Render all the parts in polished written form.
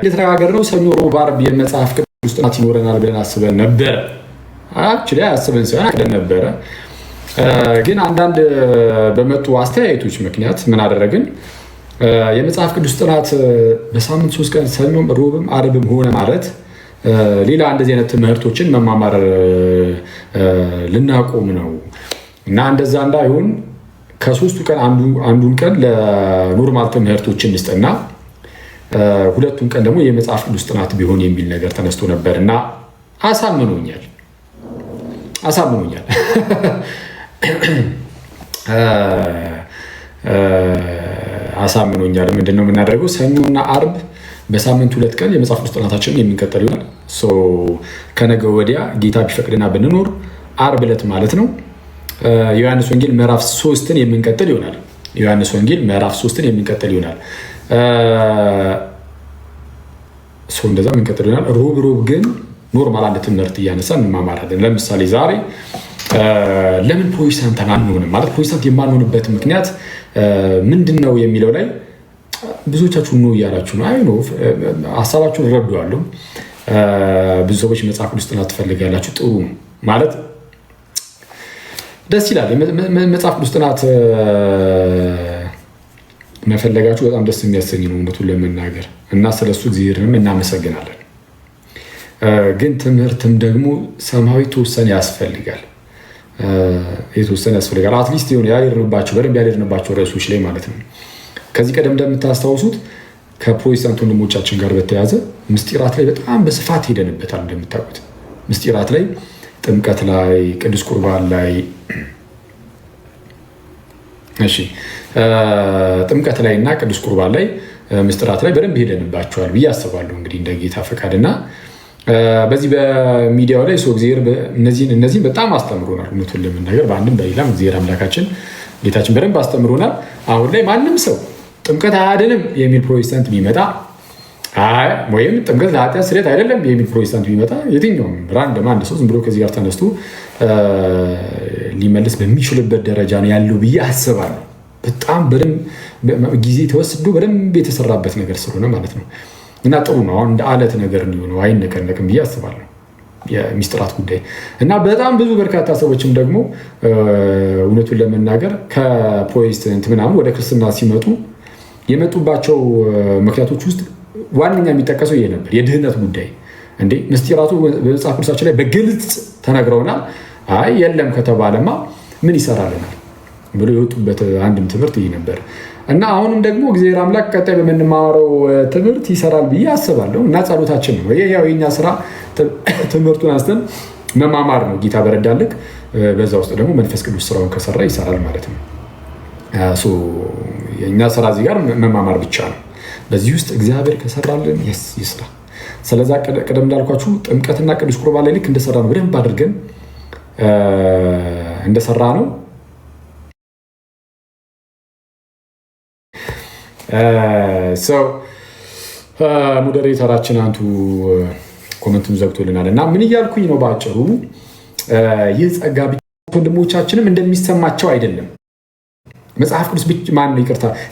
የተነጋገርነው ሰኞ፣ ሮብ፣ ዓርብ የመጽሐፍ ቅዱስ ጥናት ይኖረናል ብለን አስበን ነበረ። አክቹዋሊ አስበን ሳይሆን አቅደን ነበረ። ግን አንዳንድ በመጡ አስተያየቶች ምክንያት ምን አደረግን? የመጽሐፍ ቅዱስ ጥናት በሳምንት 3 ቀን ሰኞም፣ ሮብም፣ ዓርብም ሆነ ማለት ሌላ እንደዚህ አይነት ትምህርቶችን መማማር ልናቆም ነው እና እንደዛ እንዳይሆን ከ3ቱ ቀን አንዱን ቀን ለኖርማል ትምህርቶች እንስጥና 2ቱን ቀን ደግሞ የመጽሐፍ ቅዱስ ጥናት ቢሆን የሚል ነገር ተነስቶ ነበር እና አሳምኖኛል። ምንድነው የምናደርገው? ሰኞና ዓርብ በሳምንት 2 ቀን የመጽሐፍ ቅዱስ ጥናታችንን የምንቀጥል ይሆናል። ከነገ ወዲያ ጌታ ቢፈቅድና ብንኖር ዓርብ ዕለት ማለት ነው ዮሐንስ ወንጌል ምዕራፍ 3ን የምንቀጥል ይሆናል። እንደዛ የምንቀጥል ይሆናል። ሮብ ግን ኖርማል አንድ ትምህርት እያነሳ እንማማራለን። ለምሳሌ ዛሬ ለምን ፕሮቴስታንት አንሆንም ማለት ፕሮቴስታንት የማንሆንበት ምክንያት ምንድን ነው የሚለው ላይ ብዙዎቻችሁ ነው እያላችሁ ነው። አይ ነው ሀሳባችሁን እረዳዋለሁ። ብዙ ሰዎች መጽሐፍ ቅዱስ ጥናት ትፈልጋላችሁ። ጥሩ ነው ማለት ደስ ይላል። መጽሐፍ ቅዱስ ጥናት መፈለጋችሁ በጣም ደስ የሚያሰኝ ነው እውነቱን ለመናገር እና ስለሱ እግዚአብሔርንም እናመሰግናለን። ግን ትምህርትም ደግሞ ሰማያዊ ተወሰነ ያስፈልጋል። አትሊስት የሆነ በደንብ ያልሄድንባቸው ርዕሶች ላይ ማለት ነው። ከዚህ ቀደም እንደምታስታውሱት ከፕሮቴስታንት ወንድሞቻችን ጋር በተያያዘ ምስጢራት ላይ በጣም በስፋት ሄደንበታል። እንደምታውቁት ምስጢራት ላይ፣ ጥምቀት ላይ፣ ቅዱስ ቁርባን ላይ ጥምቀት ላይ እና ቅዱስ ቁርባን ላይ ምስጢራት ላይ በደንብ ሄደንባቸዋል ብዬ አስባለሁ። እንግዲህ እንደ ጌታ ፈቃድ እና በዚህ በሚዲያው ላይ እግዚአብሔር እነዚህን በጣም አስተምሮናል። እውነቱን ለመናገር በአንድም በሌላም እግዚአብሔር አምላካችን ጌታችን በደንብ አስተምሮናል። አሁን ላይ ማንም ሰው ጥምቀት አያድንም የሚል ፕሮቴስታንት ቢመጣ ወይም ጥምቀት ለኃጢአት ስርየት አይደለም የሚል ፕሮቴስታንት ቢመጣ የትኛውም ራንደም አንድ ሰው ዝም ብሎ ከዚህ ጋር ተነስቶ ሊመልስ በሚችልበት ደረጃ ነው ያለው ብዬ አስባለሁ። በጣም በደንብ ጊዜ ተወስዶ በደንብ የተሰራበት ነገር ስለሆነ ማለት ነው እና ጥሩ ነው። አሁን እንደ አለት ነገር እንዲሆነው አይነቀነቅም ብዬ አስባለሁ የሚስጥራት ጉዳይ እና በጣም ብዙ በርካታ ሰዎችም ደግሞ እውነቱን ለመናገር ከፕሮቴስታንት ምናምን ወደ ክርስትና ሲመጡ የመጡባቸው ምክንያቶች ውስጥ ዋነኛ የሚጠቀሰው ይሄ ነበር፣ የድህነት ጉዳይ። እንዴ ምስጢራቱ በመጽሐፍ ቅዱሳችን ላይ በግልጽ ተነግረውናል። አይ የለም ከተባለማ ምን ይሰራልናል ብሎ የወጡበት አንድም ትምህርት ይሄ ነበር እና አሁንም ደግሞ እግዚአብሔር አምላክ ቀጣይ በምንማረው ትምህርት ይሰራል ብዬ አስባለሁ እና ጸሎታችን ነው። ያው የኛ ስራ ትምህርቱን አንስተን መማማር ነው። ጌታ በረዳልክ በዛ ውስጥ ደግሞ መንፈስ ቅዱስ ስራውን ከሰራ ይሰራል ማለት ነው። የእኛ ስራ እዚህ ጋር መማማር ብቻ ነው። በዚህ ውስጥ እግዚአብሔር ከሰራልን ይስራ። ስለዛ ቀደም እንዳልኳችሁ ጥምቀትና ቅዱስ ቁርባን ላይ ልክ እንደሰራ ነው በደንብ አድርገን እንደሰራ ነው ሞዴሬተራችን አንቱ ኮመንቱን ዘግቶልናል እና ምን እያልኩኝ ነው? በአጭሩ ይህ ጸጋ ብቻ ወንድሞቻችንም እንደሚሰማቸው አይደለም። መጽሐፍ ቅዱስ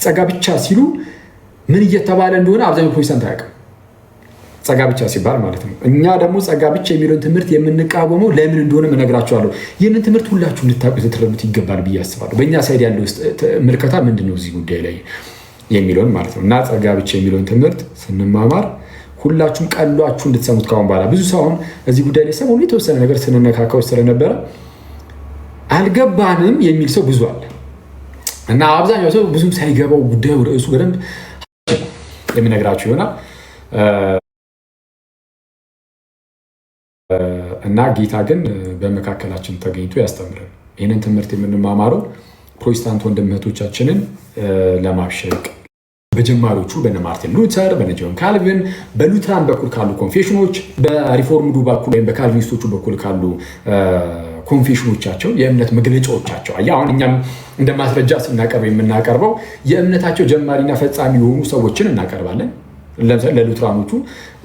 ጸጋ ብቻ ሲሉ ምን እየተባለ እንደሆነ አብዛኛው ፕሮቴስታንት አያውቅም። ጸጋ ብቻ ሲባል ማለት ነው። እኛ ደግሞ ጸጋ ብቻ የሚለውን ትምህርት የምንቃወመው ለምን እንደሆነ እነግራችኋለሁ። ይህንን ትምህርት ሁላችሁ እንድታውቁት ልትረዱት ይገባል ብዬ አስባለሁ። በእኛ ሳይድ ያለው ምልከታ ምንድን ነው እዚህ ጉዳይ ላይ የሚለውን ማለት ነው እና ጸጋ ብቻ የሚለውን ትምህርት ስንማማር ሁላችሁም ቀሏችሁ እንድትሰሙት ካሁን በኋላ ብዙ ሰው አሁን እዚህ ጉዳይ ላይ ሰሞኑን የተወሰነ ነገር ስንነካካው ስለነበረ አልገባንም የሚል ሰው ብዙ አለ እና አብዛኛው ሰው ብዙም ሳይገባው ጉዳዩ ርዕሱ በደንብ የምነግራችሁ ይሆናል እና ጌታ ግን በመካከላችን ተገኝቶ ያስተምረን። ይህንን ትምህርት የምንማማረው ፕሮቴስታንት ወንድም እህቶቻችንን ለማብሸቅ በጀማሪዎቹ በነ ማርቲን ሉተር፣ በነ ጆን ካልቪን፣ በሉትራን በኩል ካሉ ኮንፌሽኖች፣ በሪፎርምዱ በኩል ወይም በካልቪኒስቶቹ በኩል ካሉ ኮንፌሽኖቻቸው የእምነት መግለጫዎቻቸው አሁን እኛም እንደ ማስረጃ ስናቀርብ የምናቀርበው የእምነታቸው ጀማሪና ፈጻሚ የሆኑ ሰዎችን እናቀርባለን። ለምሳሌ ለሉትራኖቹ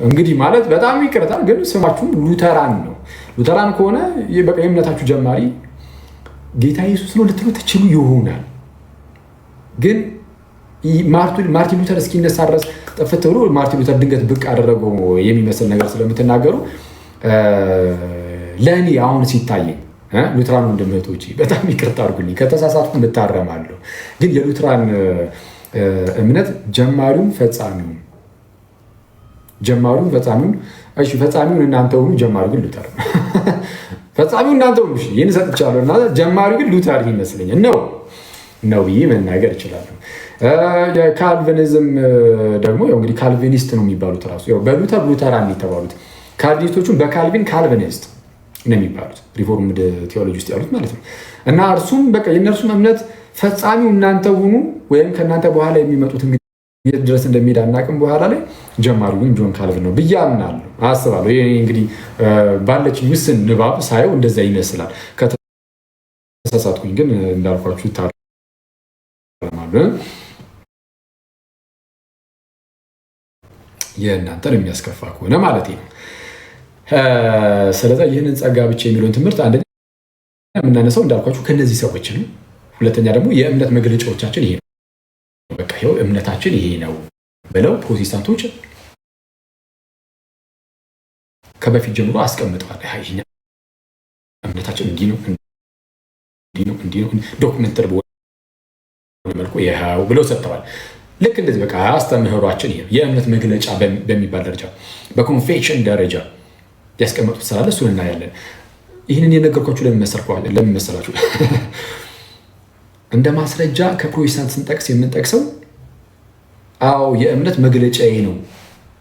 እንግዲህ ማለት በጣም ይቅርታ ግን ስማችሁ ሉተራን ነው። ሉተራን ከሆነ የእምነታችሁ ጀማሪ ጌታ ኢየሱስ ነው ልትሉ ትችሉ ይሆናል። ግን ማርቲን ሉተር እስኪነሳ ድረስ ጠፍት ብሎ ማርቲን ሉተር ድንገት ብቅ አደረገው የሚመስል ነገር ስለምትናገሩ ለእኔ አሁን ሲታየኝ ሉትራን ወንድምህቶቼ በጣም ይቅርታ አድርጉልኝ፣ ከተሳሳትኩ እታረማለሁ። ግን የሉትራን እምነት ጀማሪውን ፈጻሚውን ፈጻሚውን እናንተ ሁኑ፣ ጀማሪው ግን ሉተር ነው። ፈጻሚው እናንተ ሁኑ፣ ይህን ሰጥቻለሁ እና ጀማሪው ግን ሉተር ይመስለኛል ነው ብዬ መናገር እችላለሁ። የካልቪኒዝም ደግሞ እንግዲህ ካልቪኒስት ነው የሚባሉት ራሱ በሉተር ሉተራን የተባሉት ካልቪኒስቶቹን በካልቪን ካልቪኒስት ነው የሚባሉት ሪፎርምድ ቴዎሎጂ ውስጥ ያሉት ማለት ነው። እና እርሱም በቃ የእነርሱም እምነት ፈጻሚው እናንተ ሁኑ ወይም ከእናንተ በኋላ የሚመጡት የት ድረስ እንደሚሄድ አናውቅም። በኋላ ላይ ጀማሪው ግን ጆን ካልቪን ነው ብዬ አምናለሁ፣ አስባለሁ። ይሄ እንግዲህ ባለችኝ ውስን ንባብ ሳየው እንደዛ ይመስላል። ከተሳሳትኩኝ ግን እንዳልኳችሁ የእናንተን የሚያስከፋ ከሆነ ማለት ነው። ስለዚህ ይህንን ጸጋ ብቻ የሚለውን ትምህርት አንደኛ የምናነሳው እንዳልኳችሁ ከነዚህ ሰዎች ነው። ሁለተኛ ደግሞ የእምነት መግለጫዎቻችን ይሄ ነው፣ በቃ ይኸው እምነታችን ይሄ ነው ብለው ፕሮቴስታንቶች ከበፊት ጀምሮ አስቀምጠዋል። እምነታችን እንዲህ ነው ዶክመንተር መልኩ ይኸው ብለው ሰጥተዋል። ልክ እንደዚህ በቃ አስተምህሯችን ይሄ ነው። የእምነት መግለጫ በሚባል ደረጃ በኮንፌሽን ደረጃ ያስቀመጡት ስላለ እሱን እናያለን። ይህንን የነገርኳችሁ ለምን መሰላችሁ? እንደ ማስረጃ ከፕሮቴስታንት ስንጠቅስ የምንጠቅሰው አዎ የእምነት መግለጫዬ ነው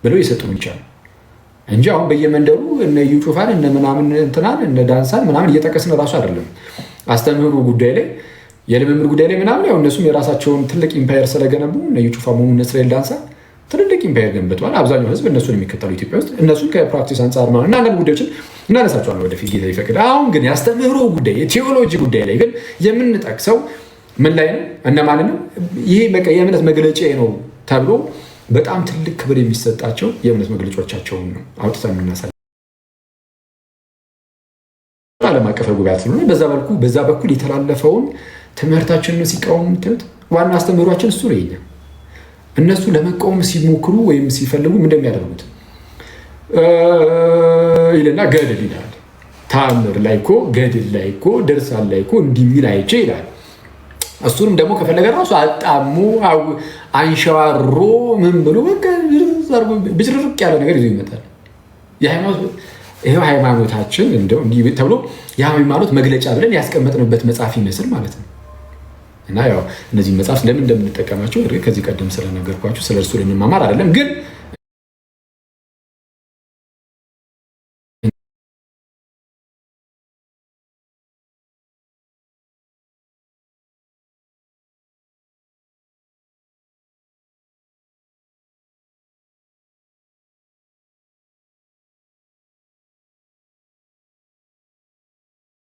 ብለው የሰጡን ይቻላል እንጂ አሁን በየመንደሩ እነ እዩ ጩፋን እነ ምናምን እንትናን እነ ዳንሳን ምናምን እየጠቀስን ራሱ አይደለም። አስተምህሩ ጉዳይ ላይ የልምምድ ጉዳይ ላይ ምናምን ያው እነሱም የራሳቸውን ትልቅ ኢምፓየር ስለገነቡ እነ እዩ ጩፋ መሆኑ እነ እስራኤል ዳንሳ ትልልቅ ኢምፓየር ገንብተዋል። አብዛኛው ህዝብ እነሱን የሚከተሉ ኢትዮጵያ ውስጥ እነሱን ከፕራክቲስ አንጻር ማለት እና አንዳንድ ጉዳዮችን እናነሳቸዋለን ወደፊት ጌታ ይፈቅድ። አሁን ግን የአስተምህሮ ጉዳይ የቴዎሎጂ ጉዳይ ላይ ግን የምንጠቅሰው ምን ላይ ነው? እነማንንም ይሄ በቃ የእምነት መግለጫዬ ነው ተብሎ በጣም ትልቅ ክብር የሚሰጣቸው የእምነት መግለጫዎቻቸውን ነው አውጥተን የምናሳይ ዓለም አቀፍ ጉባኤ ስለሆነ በዛ በኩል የተላለፈውን ትምህርታችንን ሲቃወሙ ዋና አስተምህሯችን እሱ ነው። ይሄ እነሱ ለመቃወም ሲሞክሩ ወይም ሲፈልጉ ምን እንደሚያደርጉት ይልና ገድል ይላል። ታምር ላይ እኮ ገድል ላይ እኮ ደርሳን ላይ እኮ እንዲህ የሚል አይቼ ይላል። እሱንም ደግሞ ከፈለገ ራሱ አጣሙ አንሸዋሮ ምን ብሎ በቃ ብጭርቅ ያለ ነገር ይዞ ይመጣል። ይሄው ሃይማኖታችን እንደው እንዲህ ተብሎ የሃይማኖት መግለጫ ብለን ያስቀመጥንበት መጽሐፍ ይመስል ማለት ነው። እና ያው እነዚህ መጽሐፍ ለምን እንደምንጠቀማቸው ከዚህ ቀደም ስለነገርኳችሁ ስለ እርሱ ልንማማር አይደለም። ግን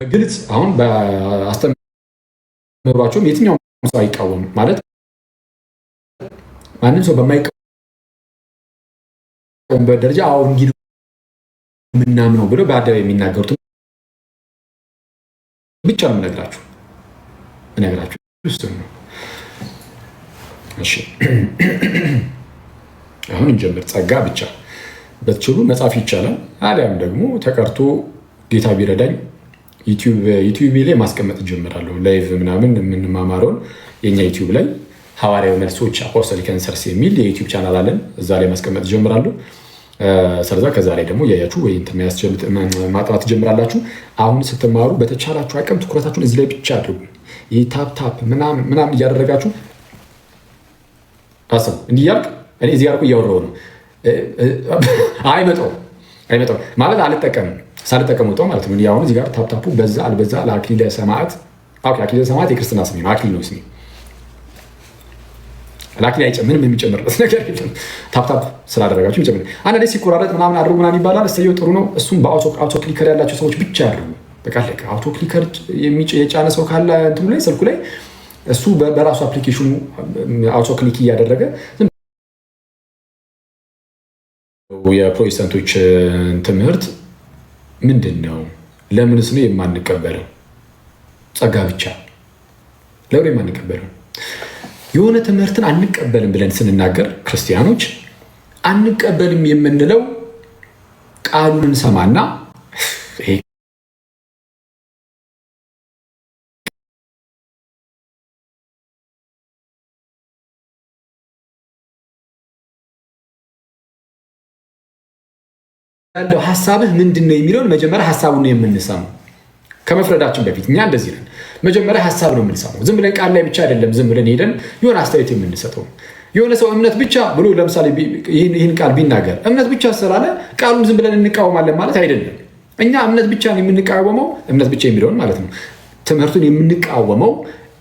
ግልጽ አሁን በአስተምህሯቸውም የትኛውም ሰው አይቃወም ማለት ማንም ሰው በማይቃወምበት ደረጃ አሁን እንዲህ ምናምነው ብለው በአደባባይ የሚናገሩት ብቻ ነው የምነግራችሁ እሱን ነው። እሺ አሁን እንጀምር። ጸጋ ብቻ በትችሉ መጻፍ ይቻላል፣ አሊያም ደግሞ ተቀርቶ ጌታ ቢረዳኝ ዩቲዩብ ላይ ማስቀመጥ ጀምራለሁ። ላይቭ ምናምን የምንማማረውን የኛ ዩቲዩብ ላይ ሐዋርያዊ መልሶች አፖስቶሊክ አንሰርስ የሚል የዩቲዩብ ቻናል አለን። እዛ ላይ ማስቀመጥ ጀምራለሁ። ስለዛ ከዛ ላይ ደግሞ ያያችሁ ወይ ማጥራት ጀምራላችሁ። አሁን ስትማሩ በተቻላችሁ አቅም ትኩረታችሁን እዚህ ላይ ብቻ አድርጉ። ይህ ታፕ ምናምን እያደረጋችሁ አስቡ። እንዲህ እያልክ እኔ እዚህ ያልኩ እያወራሁ ነው። አይመጣው ማለት አልጠቀምም ሳልጠቀም ወጣው ማለት ነው። አሁን እዚህ ጋር ታፕታፑ በዛ አልበዛ ለአክሊለ ሰማዕት አክሊለ ሰማዕት የክርስትና ስሜ ነው። አክሊል ነው ስሜ። ለአክሊል ምንም የሚጨምርበት ነገር የለም። ታፕታፕ ስላደረጋችሁ የሚጨምር አንዳንዴ ሲቆራረጥ ምናምን አድርጉ ምናምን ይባላል። እሰየው ጥሩ ነው። እሱም በአውቶ ክሊከር ያላቸው ሰዎች ብቻ ያድርጉ። በቃ አውቶ ክሊከር የጫነ ሰው ካለ እንትኑ ላይ ስልኩ ላይ እሱ በራሱ አፕሊኬሽኑ አውቶ ክሊክ እያደረገ የፕሮቴስታንቶች ትምህርት ምንድን ነው? ለምንስ ነው የማንቀበለው? ጸጋ ብቻ ለምን የማንቀበለው? የሆነ ትምህርትን አንቀበልም ብለን ስንናገር ክርስቲያኖች አንቀበልም የምንለው ቃሉን እንሰማና ያለው ሐሳብህ ምንድነው የሚለውን መጀመሪያ ሐሳቡን ነው የምንሰማው። ከመፍረዳችን በፊት እኛ እንደዚህ ነን። መጀመሪያ ሐሳብ ነው የምንሰማው። ዝም ብለን ቃል ላይ ብቻ አይደለም ዝም ብለን ሄደን የሆነ አስተያየት የምንሰጠው። የሆነ ሰው እምነት ብቻ ብሎ ለምሳሌ ይህን ቃል ቢናገር እምነት ብቻ ስላለ ቃሉን ዝም ብለን እንቃወማለን ማለት አይደለም። እኛ እምነት ብቻ ነው የምንቃወመው፣ እምነት ብቻ የሚለውን ማለት ነው። ትምህርቱን የምንቃወመው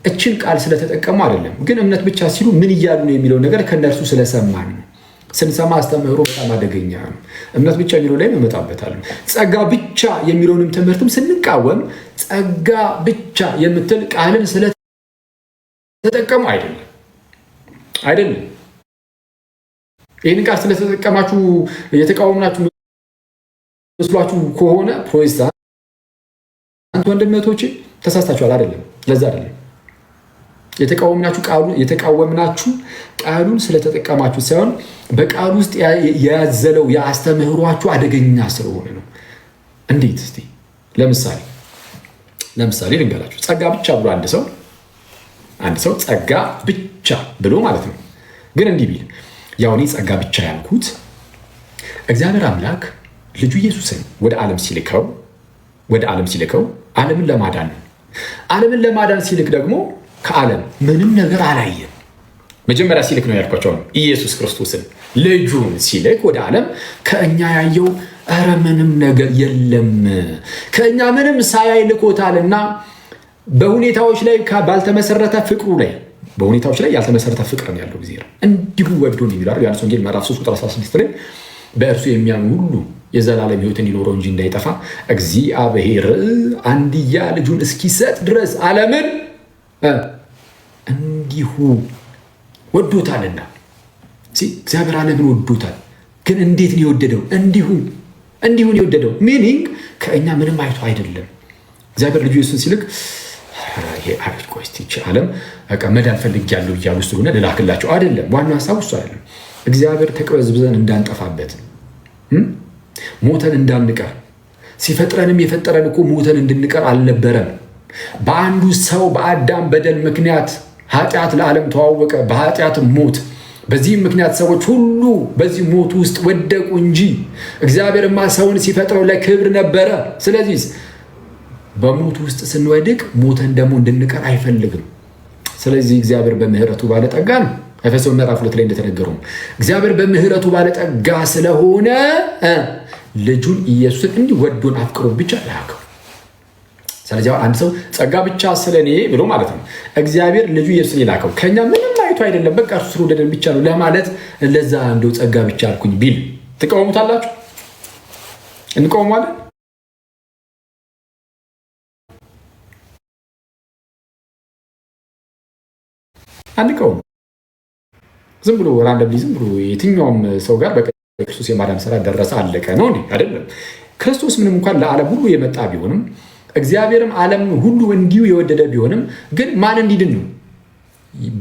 እችን ቃል ስለተጠቀሙ አይደለም። ግን እምነት ብቻ ሲሉ ምን እያሉ ነው የሚለው ነገር ከነርሱ ስለሰማን ነው። ስንሰማ አስተምህሮ በጣም አደገኛ ነው። እምነት ብቻ የሚለው ላይ እንመጣበታለን። ጸጋ ብቻ የሚለውንም ትምህርትም ስንቃወም ጸጋ ብቻ የምትል ቃልን ስለተጠቀሙ አይደለም። ይህን ቃል ስለተጠቀማችሁ የተቃወምናችሁ መስሏችሁ ከሆነ ፕሮቴስታንት ወንድሞቼ ተሳስታችኋል። አይደለም፣ ለዛ አይደለም የተቃወምናችሁ ቃሉን ስለተጠቀማችሁ ሳይሆን በቃሉ ውስጥ ያዘለው የአስተምህሯችሁ አደገኛ ስለሆነ ነው። እንዴት? እስቲ ለምሳሌ ልንገራችሁ። ጸጋ ብቻ ብሎ አንድ ሰው ጸጋ ብቻ ብሎ ማለት ነው። ግን እንዲህ ቢል ያው እኔ ጸጋ ብቻ ያልኩት እግዚአብሔር አምላክ ልጁ ኢየሱስን ወደ ዓለም ሲልከው ዓለምን ለማዳን ነው። ዓለምን ለማዳን ሲልክ ደግሞ ከዓለም ምንም ነገር አላየም። መጀመሪያ ሲልክ ነው ያልኳቸው ኢየሱስ ክርስቶስን ልጁን ሲልክ ወደ ዓለም ከእኛ ያየው ምንም ነገር የለም። ከእኛ ምንም ሳያይ ልኮታልና በሁኔታዎች ላይ ባልተመሰረተ ፍቅሩ ላይ በሁኔታዎች ላይ ያልተመሰረተ ፍቅር ነው ያለው። እግዚአብሔር እንዲሁ ወዶን ይላል ዮሐንስ ወንጌል ምዕራፍ 3 ቁጥር 16 ላይ በእርሱ የሚያምን ሁሉ የዘላለም ሕይወት እንዲኖረው እንጂ እንዳይጠፋ እግዚአብሔር አንድያ ልጁን እስኪሰጥ ድረስ ዓለምን እንዲሁ ወዶታልና። እግዚአብሔር ዓለምን ወዶታል። ግን እንዴት ነው የወደደው? እንዲሁ ነው የወደደው። ሚኒንግ ከእኛ ምንም አይቶ አይደለም። እግዚአብሔር ልጁ ኢየሱስን ሲልክ ዓለም መዳን ፈልጌያለሁ እያሉ ስለሆነ ልላክላቸው አይደለም። ዋናው ሀሳቡ እሱ አይደለም። እግዚአብሔር ተቅበዝብዘን እንዳንጠፋበት፣ ሞተን እንዳንቀር፣ ሲፈጥረንም የፈጠረን እኮ ሞተን እንድንቀር አልነበረም። በአንዱ ሰው በአዳም በደል ምክንያት ኃጢአት ለዓለም ተዋወቀ፣ በኃጢአት ሞት። በዚህም ምክንያት ሰዎች ሁሉ በዚህ ሞት ውስጥ ወደቁ እንጂ እግዚአብሔርማ ሰውን ሲፈጥረው ለክብር ነበረ። ስለዚህ በሞት ውስጥ ስንወድቅ ሞተን ደግሞ እንድንቀር አይፈልግም። ስለዚህ እግዚአብሔር በምህረቱ ባለጠጋ ነው። ኤፌሶን ምዕራፍ 2 ላይ እንደተነገረው እግዚአብሔር በምህረቱ ባለጠጋ ስለሆነ ልጁን ኢየሱስን እንዲወዶን አፍቅሮ ብቻ ላከው። ስለዚህ አንድ ሰው ጸጋ ብቻ ስለኔ ብሎ ማለት ነው እግዚአብሔር ልጁ ኢየሱስን ይላከው ከኛ ምንም አይቶ አይደለም፣ በቃ እርሱ ስለወደደን ብቻ ነው ለማለት ለዛ እንደው ጸጋ ብቻ አልኩኝ ቢል ትቃወሙታላችሁ? እንቃወማለን? አንቃወም። ዝም ብሎ ራንደምሊ ዝም ብሎ የትኛውም ሰው ጋር በክርስቶስ የማዳን ስራ ደረሰ አለቀ ነው እንዴ? አይደለም። ክርስቶስ ምንም እንኳን ለዓለም ሁሉ የመጣ ቢሆንም እግዚአብሔርም ዓለም ሁሉ እንዲሁ የወደደ ቢሆንም ግን ማን እንዲድን ነው?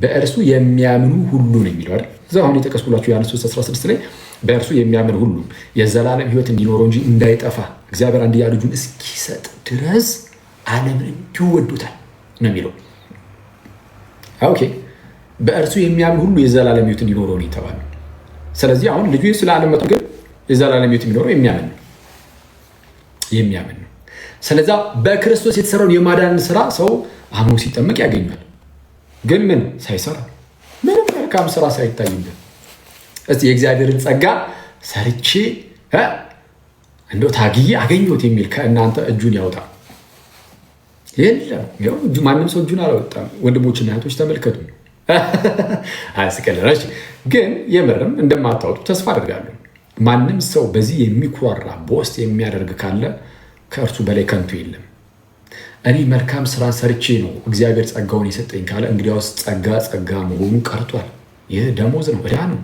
በእርሱ የሚያምኑ ሁሉ ነው የሚለው አይደል? እዛው አሁን የጠቀስኩላችሁ ዮሐንስ 3:16 ላይ በእርሱ የሚያምን ሁሉ የዘላለም ሕይወት እንዲኖረው እንጂ እንዳይጠፋ እግዚአብሔር አንድያ ልጁን እስኪሰጥ ድረስ ዓለምን እንዲሁ ወዶታል ነው የሚለው። ኦኬ፣ በእርሱ የሚያምን ሁሉ የዘላለም ሕይወት እንዲኖረው ነው የተባለው። ስለዚህ አሁን ልጁ ስለ ዓለም መጥቶ ግን የዘላለም ሕይወት የሚኖረው የሚያምን ነው። ስለዚህ በክርስቶስ የተሰራውን የማዳን ስራ ሰው አምኖ ሲጠመቅ ያገኛል። ግን ምን ሳይሰራ ምንም መልካም ስራ ሳይታይበት እስቲ የእግዚአብሔርን ጸጋ ሰርቼ እንደው ታግዬ አገኘሁት የሚል ከእናንተ እጁን ያውጣ። የለም፣ ማንም ሰው እጁን አላወጣም። ወንድሞችና እህቶች ተመልከቱ። አያስቀልራች። ግን የምርም እንደማታወጡ ተስፋ አድርጋለሁ። ማንም ሰው በዚህ የሚኩራራ ቦስት የሚያደርግ ካለ ከእርሱ በላይ ከንቱ የለም። እኔ መልካም ስራን ሰርቼ ነው እግዚአብሔር ጸጋውን የሰጠኝ ካለ እንግዲያውስ ጸጋ መሆኑ ቀርቷል። ይህ ደሞዝ ነው፣ ዕዳ ነው።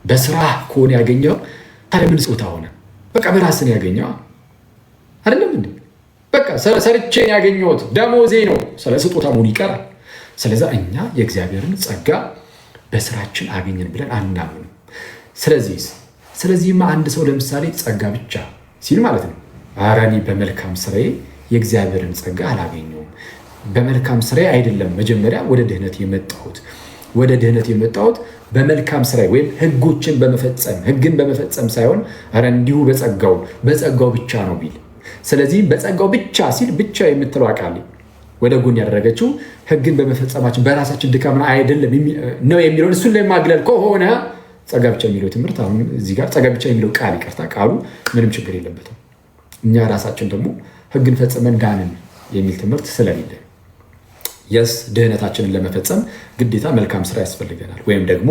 በስራ ከሆነ ያገኘው ታዲያ ምን ስጦታ ሆነ? በቃ በራስን ያገኘው አይደለም እንዴ? በቃ ሰርቼ ያገኘሁት ደሞዜ ነው። ስለ ስጦታ መሆኑ ይቀራል። ስለዛ እኛ የእግዚአብሔርን ጸጋ በስራችን አገኘን ብለን አናምንም። ስለዚህማ አንድ ሰው ለምሳሌ ጸጋ ብቻ ሲል ማለት ነው፣ ኧረ እኔ በመልካም ስራዬ የእግዚአብሔርን ጸጋ አላገኘውም። በመልካም ስራዬ አይደለም መጀመሪያ ወደ ድህነት የመጣሁት በመልካም ስራዬ ወይም ህግን በመፈጸም ሳይሆን ኧረ እንዲሁ በጸጋው ብቻ ነው ቢል፣ ስለዚህ በጸጋው ብቻ ሲል ብቻ የምትለው ቃል ወደ ጎን ያደረገችው ህግን በመፈጸማችን በራሳችን ድካም አይደለም ነው የሚለውን እሱን ለማግለል ከሆነ ጸጋ ብቻ የሚለው ትምህርት አሁን እዚህ ጋር ጸጋ ብቻ የሚለው ቃል ቃሉ ምንም ችግር የለበትም። እኛ ራሳችን ደግሞ ህግን ፈጽመን ዳንን የሚል ትምህርት ስለሌለ ድህነታችንን ለመፈጸም ግዴታ መልካም ስራ ያስፈልገናል። ወይም ደግሞ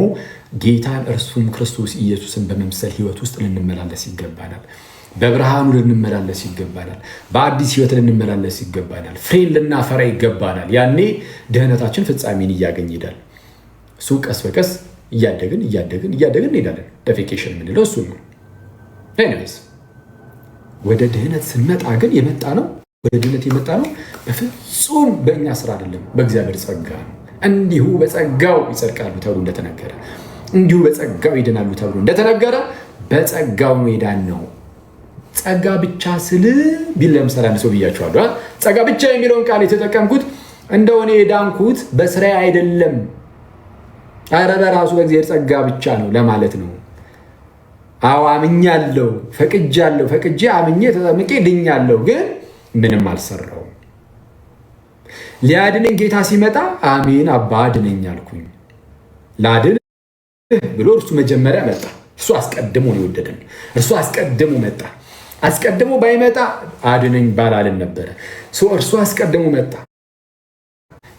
ጌታን እርሱም ክርስቶስ ኢየሱስን በመምሰል ህይወት ውስጥ ልንመላለስ ይገባናል። በብርሃኑ ልንመላለስ ይገባናል። በአዲስ ህይወት ልንመላለስ ይገባናል። ፍሬን ልናፈራ ይገባናል። ያኔ ድህነታችን ፍጻሜን እያገኝ ይሄዳል። እሱ ቀስ በቀስ እያደግን እንሄዳለን። ደፊኬሽን የምንለው እሱ ነው። ኤኒዌይስ ወደ ድህነት ስንመጣ ግን የመጣ ነው በፍጹም በእኛ ስራ አይደለም፣ በእግዚአብሔር ጸጋ ነው። እንዲሁ በጸጋው ይጸድቃሉ ተብሎ እንደተነገረ፣ እንዲሁ በጸጋው ይድናሉ ተብሎ እንደተነገረ በጸጋው ነው የዳነው። ጸጋ ብቻ ስል ቢል ለምሳሌ አንድ ሰው ብያቸዋለሁ። ጸጋ ብቻ የሚለውን ቃል የተጠቀምኩት እንደሆነ የዳንኩት በስራዬ አይደለም፣ ኧረ በራሱ በእግዚአብሔር ጸጋ ብቻ ነው ለማለት ነው። አዎ አምኛለሁ፣ ፈቅጄ አምኜ ተጠምቄ ድኛለሁ፣ ግን ምንም አልሰራውም። ሊያድነኝ ጌታ ሲመጣ አሜን አባ አድነኝ አልኩኝ። ላድን ብሎ እርሱ መጀመሪያ መጣ። እርሱ አስቀድሞ ነው የወደደን። እርሱ አስቀድሞ መጣ። አስቀድሞ ባይመጣ አድነኝ ባላልን ነበረ። እርሱ አስቀድሞ መጣ፣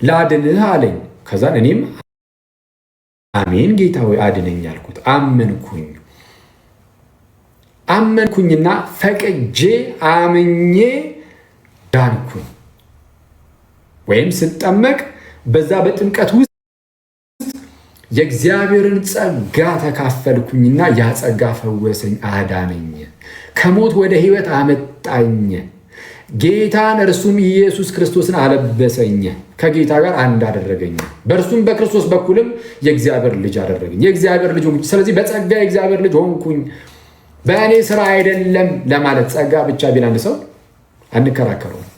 ላድንህ አለኝ። ከዛን እኔም አሜን ጌታ ሆይ አድነኝ አልኩት። አመንኩኝና ፈቅጄ አምኜ ዳንኩኝ። ወይም ስጠመቅ በዛ በጥምቀት ውስጥ የእግዚአብሔርን ጸጋ ተካፈልኩኝና ያ ጸጋ ፈወሰኝ፣ አዳነኝ፣ ከሞት ወደ ሕይወት አመጣኝ። ጌታን እርሱም ኢየሱስ ክርስቶስን አለበሰኝ፣ ከጌታ ጋር አንድ አደረገኝ። በእርሱም በክርስቶስ በኩልም የእግዚአብሔር ልጅ አደረገኝ፣ የእግዚአብሔር ልጅ ሆንኩኝ። ስለዚህ በጸጋ የእግዚአብሔር ልጅ ሆንኩኝ፣ በእኔ ስራ አይደለም ለማለት ጸጋ ብቻ ቢል አንድ ሰው አንከራከረውም።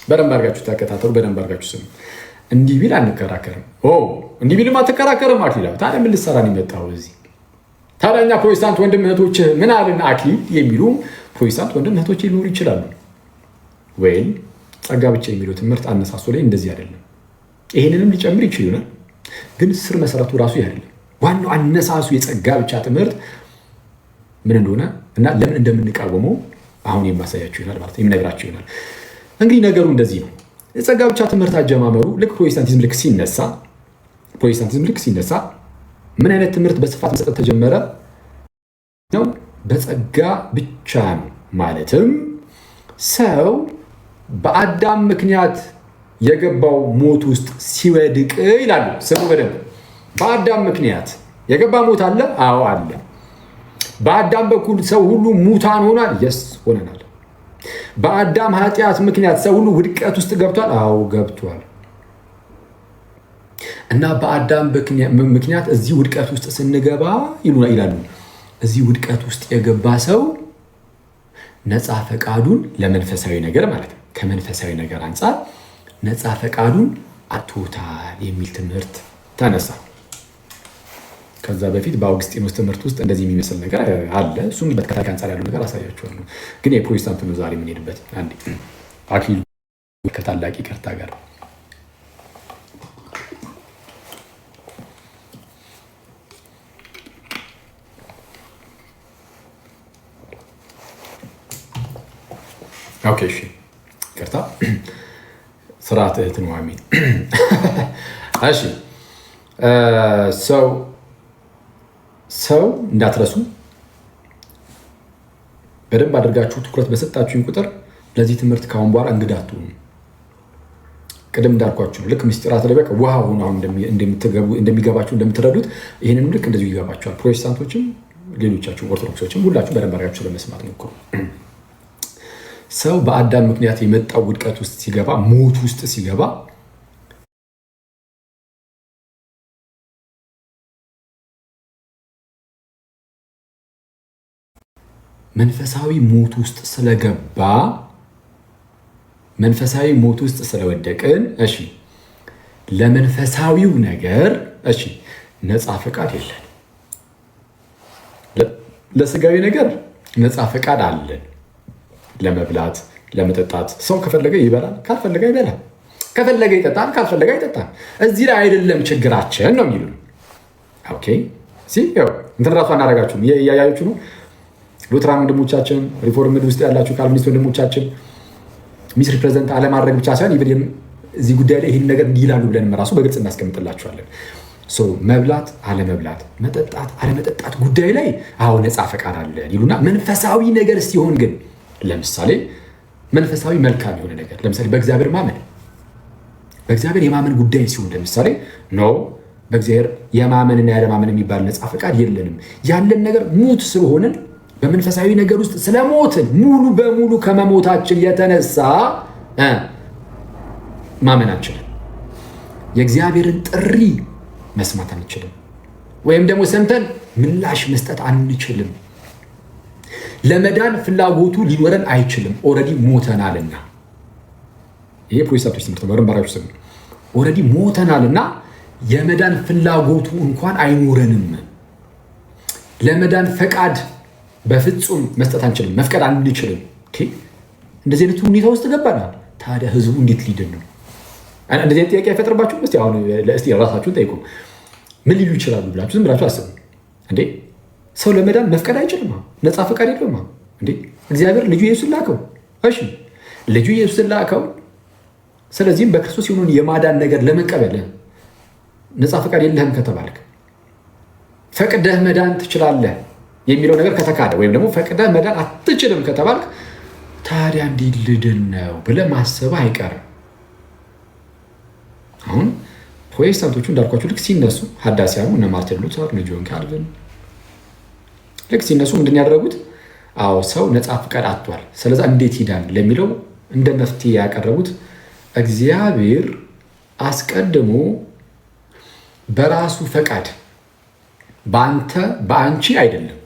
በደንብ አድርጋችሁ ተከታተሉ፣ በደንብ አድርጋችሁ ስሙ። እንዲህ ቢል አንከራከርም። እንዲህ ቢልም አትከራከርም። አክሊል ታዲያ ምን ልትሰራ ነው የመጣው እዚህ? ታዲያ እኛ ፕሮቴስታንት ወንድም እህቶች ምን አልን አክሊል የሚሉ ፕሮቴስታንት ወንድም እህቶች ሊኖሩ ይችላሉ። ወይም ጸጋ ብቻ የሚለው ትምህርት አነሳሱ ላይ እንደዚህ አይደለም። ይሄንንም ሊጨምር ይችል ይሆናል፣ ግን ስር መሰረቱ ራሱ ይህ አይደለም። ዋናው አነሳሱ የጸጋ ብቻ ትምህርት ምን እንደሆነ እና ለምን እንደምንቃወመው አሁን የማሳያችሁ ይሆናል ማለት የምነግራችሁ ይሆናል። እንግዲህ ነገሩ እንደዚህ ነው። የጸጋ ብቻ ትምህርት አጀማመሩ ልክ ፕሮቴስታንቲዝም ልክ ሲነሳ ምን አይነት ትምህርት በስፋት መስጠት ተጀመረ ነው? በጸጋ ብቻ ነው። ማለትም ሰው በአዳም ምክንያት የገባው ሞት ውስጥ ሲወድቅ ይላሉ። ስሙ በደንብ። በአዳም ምክንያት የገባ ሞት አለ? አዎ አለ። በአዳም በኩል ሰው ሁሉ ሙታን ሆኗል? የስ ሆነናል። በአዳም ኃጢአት ምክንያት ሰው ሁሉ ውድቀት ውስጥ ገብቷል? አዎ ገብቷል። እና በአዳም ምክንያት እዚህ ውድቀት ውስጥ ስንገባ ይላሉ፣ እዚህ ውድቀት ውስጥ የገባ ሰው ነፃ ፈቃዱን ለመንፈሳዊ ነገር ማለት ነው፣ ከመንፈሳዊ ነገር አንጻር ነፃ ፈቃዱን አጥቶታል የሚል ትምህርት ተነሳ። ከዛ በፊት በአውግስጢኖስ ትምህርት ውስጥ እንደዚህ የሚመስል ነገር አለ። እሱም በተከታታይ አንጻር ያለው ነገር አሳያችኋለሁ። ግን የፕሮቴስታንት ነው ዛሬ የምንሄድበት። አንዴ አክሊሉ ከታላቅ ይቅርታ ጋር ኦኬ፣ እሺ፣ ይቅርታ ስርዓት እህት ነው። አሜን። እሺ፣ ሰው እንዳትረሱ በደንብ አድርጋችሁ ትኩረት በሰጣችሁኝ ቁጥር ለዚህ ትምህርት ካሁን በኋላ እንግዳ አትሁኑ። ቅድም እንዳልኳችሁ ልክ ምስጢራት ላይ በቃ ውሃ ሆኖ አሁን እንደሚገባችሁ እንደምትረዱት ይህንንም ልክ እንደዚሁ ይገባችኋል። ፕሮቴስታንቶችም ሌሎቻችሁ ኦርቶዶክሶችም ሁላችሁ በደንብ አድርጋችሁ ለመስማት ሞክሩ። ሰው በአዳም ምክንያት የመጣው ውድቀት ውስጥ ሲገባ፣ ሞት ውስጥ ሲገባ መንፈሳዊ ሞት ውስጥ ስለገባ መንፈሳዊ ሞት ውስጥ ስለወደቅን እሺ ለመንፈሳዊው ነገር እሺ ነፃ ፈቃድ የለን። ለስጋዊ ነገር ነፃ ፈቃድ አለን። ለመብላት ለመጠጣት ሰው ከፈለገ ይበላል፣ ካልፈለገ ይበላል፣ ከፈለገ ይጠጣል፣ ካልፈለገ አይጠጣም። እዚህ ላይ አይደለም ችግራችን ነው የሚሉ ኦኬ። እንትን ራሱ አናረጋችሁም፣ እያያችሁ ነው። ሉትራን ወንድሞቻችን፣ ሪፎርምድ ውስጥ ያላችሁ ካልቪኒስት ወንድሞቻችን ሚስ ሪፕሬዘንት አለማድረግ ብቻ ሳይሆን ኢቨን እዚህ ጉዳይ ላይ ይህን ነገር ይላሉ ብለን ራሱ በግልጽ እናስቀምጥላችኋለን። መብላት አለመብላት፣ መጠጣት አለመጠጣት ጉዳይ ላይ አዎ ነፃ ፈቃድ አለን ይሉና መንፈሳዊ ነገር ሲሆን ግን ለምሳሌ መንፈሳዊ መልካም የሆነ ነገር ለምሳሌ በእግዚአብሔር ማመን፣ በእግዚአብሔር የማመን ጉዳይ ሲሆን ለምሳሌ ኖ በእግዚአብሔር የማመንና ያለማመን የሚባል ነፃ ፈቃድ የለንም። ያለን ነገር ሙት ስለሆንን በመንፈሳዊ ነገር ውስጥ ስለሞትን ሙሉ በሙሉ ከመሞታችን የተነሳ ማመን አንችልም። የእግዚአብሔርን ጥሪ መስማት አንችልም፣ ወይም ደግሞ ሰምተን ምላሽ መስጠት አንችልም። ለመዳን ፍላጎቱ ሊኖረን አይችልም። ኦልሬዲ ሞተናልና። ይሄ ፕሮቴስታንቶች ትምህርት ነው። ባራችሁ ስም ኦልሬዲ ሞተናልና የመዳን ፍላጎቱ እንኳን አይኖረንም። ለመዳን ፈቃድ በፍጹም መስጠት አንችልም፣ መፍቀድ አንችልም። እንደዚህ አይነቱ ሁኔታ ውስጥ ገባናል። ታዲያ ህዝቡ እንዴት ሊድን ነው? እንደዚህ ጥያቄ አይፈጥርባችሁም? እስቲ አሁን ራሳችሁን ጠይቁ። ምን ሊሉ ይችላሉ ብላችሁ ዝም ብላችሁ አስቡ። እንዴ ሰው ለመዳን መፍቀድ አይችልም፣ ነፃ ፈቃድ የለውም እንዴ? እግዚአብሔር ልጁ ኢየሱስን ላከው። እሺ ልጁ ኢየሱስን ላከው። ስለዚህም በክርስቶስ የሆነውን የማዳን ነገር ለመቀበል ነፃ ፈቃድ የለህም ከተባልክ፣ ፈቅደህ መዳን ትችላለህ የሚለው ነገር ከተካደ፣ ወይም ደግሞ ፈቅደህ መዳን አትችልም ከተባልክ ታዲያ እንዴት ልድን ነው ብለህ ማሰብ አይቀርም። አሁን ፕሮቴስታንቶቹ እንዳልኳቸው ልክ ሲነሱ ሀዳሲያኑ እነ ማርቲን ሉተር እነ ጆን ካልቪን ልክ ሲነሱ ምንድን ያደረጉት? አዎ ሰው ነፃ ፈቃድ አጥቷል፣ ስለዛ እንዴት ይዳን ለሚለው እንደ መፍትሄ ያቀረቡት እግዚአብሔር አስቀድሞ በራሱ ፈቃድ በአንቺ አይደለም፣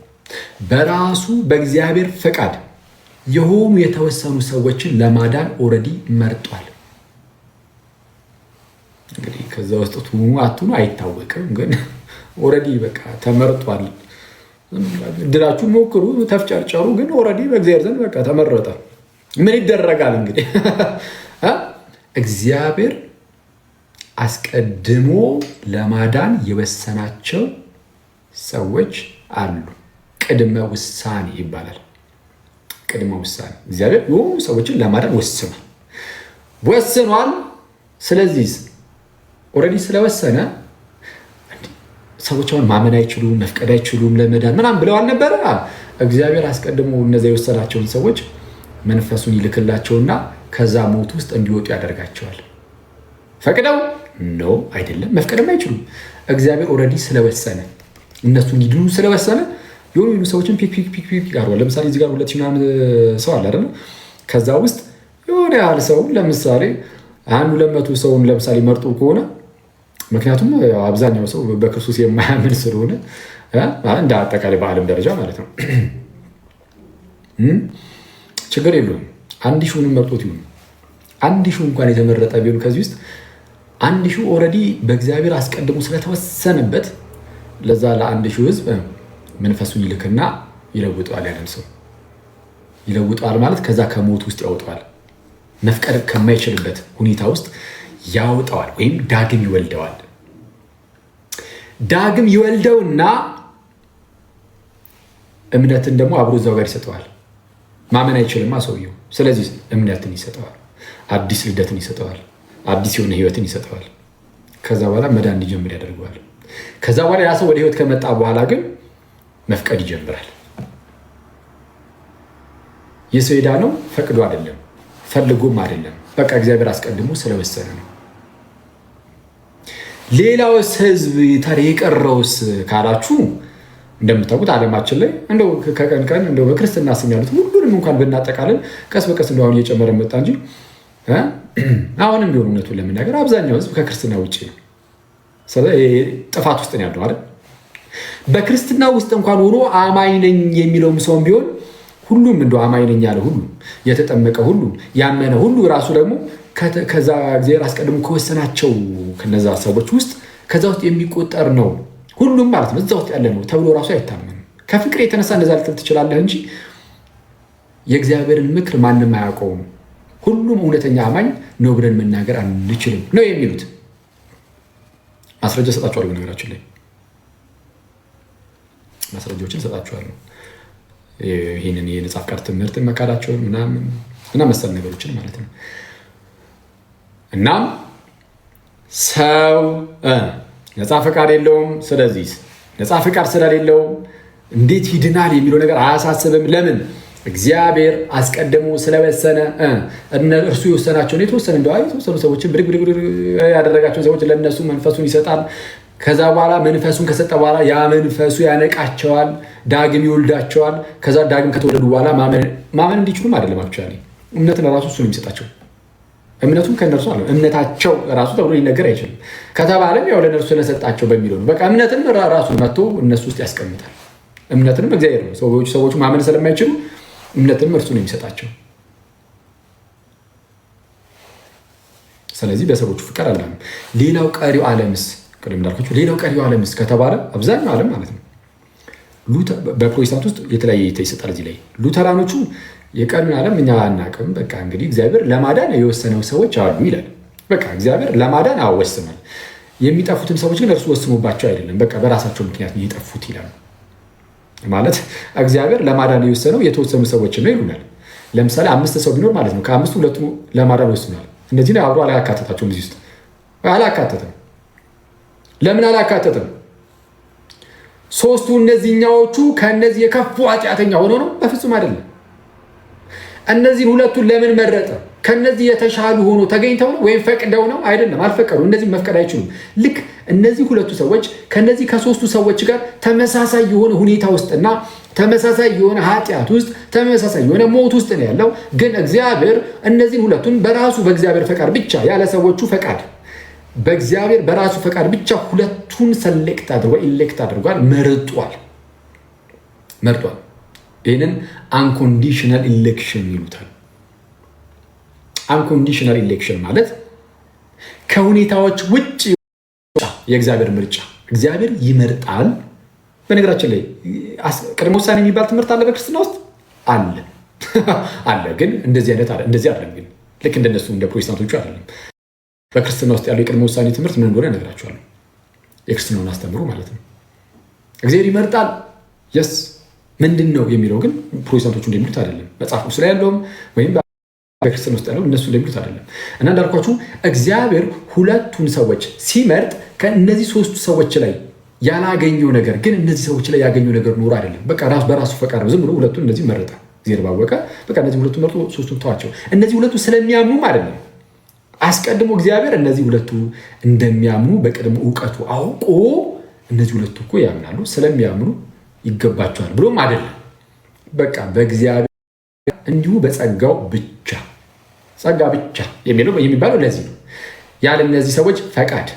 በራሱ በእግዚአብሔር ፈቃድ የሆኑ የተወሰኑ ሰዎችን ለማዳን ኦልሬዲ መርጧል። እንግዲህ ከዛ ውስጥ ቱኑ አቱኑ አይታወቅም፣ ግን ኦልሬዲ በቃ ተመርጧል። እድላችሁን ሞክሩ፣ ተፍጨርጨሩ፣ ግን ኦልሬዲ በእግዚአብሔር ዘንድ በቃ ተመረጠ። ምን ይደረጋል እንግዲህ እግዚአብሔር አስቀድሞ ለማዳን የወሰናቸው ሰዎች አሉ። ቅድመ ውሳኔ ይባላል። ቅድመ ውሳኔ እግዚአብሔር የሆኑ ሰዎችን ለማዳን ወስኗል። ስለዚህ ኦልሬዲ ስለወሰነ ሰዎች አሁን ማመን አይችሉም፣ መፍቀድ አይችሉም ለመዳን ምናምን ብለው አልነበረ? እግዚአብሔር አስቀድሞ እነዚያ የወሰናቸውን ሰዎች መንፈሱን ይልክላቸውና ከዛ ሞት ውስጥ እንዲወጡ ያደርጋቸዋል። ፈቅደው ኖ አይደለም፣ መፍቀድም አይችሉም። እግዚአብሔር ኦልሬዲ ስለወሰነ እነሱ እንዲድኑ ስለወሰነ የሆኑ ሰዎችን ፒክ አድርጓል። ለምሳሌ እዚህ ጋር 2000 ምናምን ሰው አለ አይደል? ከዛ ውስጥ የሆነ ያህል ሰው ለምሳሌ 200 ሰውን ለምሳሌ መርጦ ከሆነ ምክንያቱም አብዛኛው ሰው በክርስቶስ የማያምን ስለሆነ እንደ አጠቃላይ በዓለም ደረጃ ማለት ነው ችግር የለውም። 1000ንም መርጦት ይሁን 1000 እንኳን የተመረጠ ቢሆን ከዚህ ውስጥ 1000 ኦልሬዲ በእግዚአብሔር አስቀድሞ ስለተወሰነበት ለዛ ለ1000 ህዝብ መንፈሱን ይልክና ይለውጠዋል። ያንን ሰው ይለውጠዋል ማለት ከዛ ከሞት ውስጥ ያወጣዋል። መፍቀድ ከማይችልበት ሁኔታ ውስጥ ያወጣዋል፣ ወይም ዳግም ይወልደዋል። ዳግም ይወልደውና እምነትን ደግሞ አብሮ እዛው ጋር ይሰጠዋል። ማመን አይችልማ ሰውየው። ስለዚህ እምነትን ይሰጠዋል፣ አዲስ ልደትን ይሰጠዋል፣ አዲስ የሆነ ህይወትን ይሰጠዋል። ከዛ በኋላ መዳን እንዲጀምር ያደርገዋል። ከዛ በኋላ ያ ሰው ወደ ህይወት ከመጣ በኋላ ግን መፍቀድ ይጀምራል። የሰው የዳነው ፈቅዶ አይደለም፣ ፈልጎም አይደለም። በቃ እግዚአብሔር አስቀድሞ ስለወሰነ ነው። ሌላውስ ህዝብ ታዲያ የቀረውስ ካላችሁ እንደምታውቁት ዓለማችን ላይ እንደው ከቀን ቀን እንደው በክርስትና ስም ያሉት ሁሉንም እንኳን ብናጠቃለን ቀስ በቀስ እንደው አሁን እየጨመረ መጣ እንጂ አሁንም ቢሆን እውነቱን ለመናገር አብዛኛው ህዝብ ከክርስትና ውጭ ነው። ጥፋት ውስጥ ነው ያለው አይደል? በክርስትና ውስጥ እንኳን ሆኖ አማኝ ነኝ የሚለውም ሰውም ቢሆን ሁሉም እንደው አማኝ ነኝ ያለ ሁሉ የተጠመቀ ሁሉ ያመነ ሁሉ ራሱ ደግሞ ከዛ እግዚአብሔር አስቀድሞ ከወሰናቸው ከነዛ ሰዎች ውስጥ ከዛ ውስጥ የሚቆጠር ነው ሁሉም ማለት ነው። እዛ ውስጥ ያለ ነው ተብሎ ራሱ አይታመንም። ከፍቅር የተነሳ እንደዛ ልትል ትችላለህ እንጂ የእግዚአብሔርን ምክር ማንም አያውቀውም። ሁሉም እውነተኛ አማኝ ነው ብለን መናገር አንችልም ነው የሚሉት። ማስረጃ ሰጣችኋለሁ። በነገራችን ላይ ማስረጃዎችን ሰጣችኋለሁ። ይህንን የነጻ ፍቃድ ትምህርት መካዳቸውን ምናምን እና መሰል ነገሮችን ማለት ነው። እናም ሰው ነጻ ፈቃድ የለውም። ስለዚህ ነጻ ፈቃድ ስለሌለው እንዴት ይድናል የሚለው ነገር አያሳስብም። ለምን? እግዚአብሔር አስቀድሞ ስለወሰነ እርሱ የወሰናቸውን የተወሰኑ ሰዎችን ብድግ ያደረጋቸውን ሰዎች ለእነሱ መንፈሱን ይሰጣል። ከዛ በኋላ መንፈሱን ከሰጠ በኋላ ያ መንፈሱ ያነቃቸዋል፣ ዳግም ይወልዳቸዋል። ከዛ ዳግም ከተወለዱ በኋላ ማመን እንዲችሉም አይደለም አክቹዋሊ እምነትን ራሱ እሱ ነው የሚሰጣቸው። እምነቱም ከእነርሱ አለ። እምነታቸው ራሱ ተብሎ ሊነገር አይችልም። ከተባለም ያው ለእነርሱ ስለሰጣቸው በሚለው ነው። በቃ እምነትንም ራሱ መጥቶ እነሱ ውስጥ ያስቀምጣል። እምነትንም እግዚአብሔር ነው። ሰዎቹ ማመን ስለማይችሉ እምነትንም እርሱ ነው የሚሰጣቸው። ስለዚህ በሰዎቹ ፍቃድ አለ። ሌላው ቀሪው ዓለምስ ቅድም እንዳልኳችሁ ሌላው ቀሪው ዓለምስ ከተባለ አብዛኛው ዓለም ማለት ነው። በፕሮቴስታንት ውስጥ የተለያየ እይታ ይሰጣል። እዚህ ላይ ሉተራኖቹ የቀሪውን ዓለም እኛ አናውቅም፣ በቃ እንግዲህ እግዚአብሔር ለማዳን የወሰነው ሰዎች አሉ ይላል። በቃ እግዚአብሔር ለማዳን አወስኗል። የሚጠፉትን ሰዎች ግን እርሱ ወስኖባቸው አይደለም፣ በቃ በራሳቸው ምክንያት ነው የጠፉት ይላል። ማለት እግዚአብሔር ለማዳን የወሰነው የተወሰኑ ሰዎች ነው ይሉናል። ለምሳሌ 5 ሰው ቢኖር ማለት ነው ከ5ቱ 2 ለማዳን ወስኗል። እነዚህ አብሮ አላካተታቸውም። እዚህ ውስጥ አላካተተም። ለምን አላካተተም? 3ቱ እነዚህኛዎቹ ከእነዚህ የከፉ ኃጢአተኛ ሆነው ነው? በፍጹም አይደለም። እነዚህን 2ቱን ለምን መረጠ? ከነዚህ የተሻሉ ሆኖ ተገኝተው ነው ወይም ፈቅደው ነው? አይደለም፣ አልፈቀዱ። እነዚህ መፍቀድ አይችሉም። ልክ እነዚህ 2ቱ ሰዎች ከነዚህ ከ3ቱ ሰዎች ጋር ተመሳሳይ የሆነ ሁኔታ ውስጥና ተመሳሳይ የሆነ ኃጢአት ውስጥ ተመሳሳይ የሆነ ሞት ውስጥ ነው ያለው። ግን እግዚአብሔር እነዚህን 2ቱን በራሱ በእግዚአብሔር ፈቃድ ብቻ ያለ ሰዎቹ ፈቃድ በእግዚአብሔር በራሱ ፈቃድ ብቻ 2ቱን ሰሌክት አድርጓል፣ ኢሌክት አድርጓል፣ መርጧል። ይህንን አንኮንዲሽናል ኢሌክሽን ይሉታል። አንኮንዲሽናል ኢሌክሽን ማለት ከሁኔታዎች ውጭ የእግዚአብሔር ምርጫ። እግዚአብሔር ይመርጣል። በነገራችን ላይ ቅድመ ውሳኔ የሚባል ትምህርት አለ በክርስትና ውስጥ አለ አለ። ግን እንደዚህ አይደለም። ግን ልክ እንደነሱ እንደ ፕሮቴስታንቶቹ አይደለም። በክርስትና ውስጥ ያለው የቅድመ ውሳኔ ትምህርት ምን እንደሆነ እነግራችኋለሁ። የክርስትናውን አስተምሩ ማለት ነው። እግዚአብሔር ይመርጣል። የስ ምንድን ነው የሚለው ግን ፕሮቴስታንቶቹ እንደሚሉት አይደለም። መጽሐፍ ቅዱስ ላይ ያለውም ወይም በክርስትና ውስጥ ያለው እነሱ እንደሚሉት አይደለም። እና እንዳልኳችሁ እግዚአብሔር 2ቱን ሰዎች ሲመርጥ ከእነዚህ 3ቱ ሰዎች ላይ ያላገኘው ነገር ግን እነዚህ ሰዎች ላይ ያገኘው ነገር ኖሮ አይደለም። በቃ በራሱ ፈቃድ ዝም ብሎ 2ቱን እነዚህ መረጠ። እግዚአብሔር ባወቀ በቃ እነዚህ 2ቱን መርጦ 3ቱን ተዋቸው። እነዚህ 2ቱ ስለሚያምኑም አይደለም። አስቀድሞ እግዚአብሔር እነዚህ 2ቱ እንደሚያምኑ በቅድሞ እውቀቱ አውቆ እነዚህ 2ቱ እኮ ያምናሉ ስለሚያምኑ ይገባቸዋል ብሎም አይደለም። በቃ በእግዚአብሔር እንዲሁ በጸጋው ብቻ ጸጋ ብቻ የሚባለው ለዚህ ነው። ያለ እነዚህ ሰዎች ፈቃድ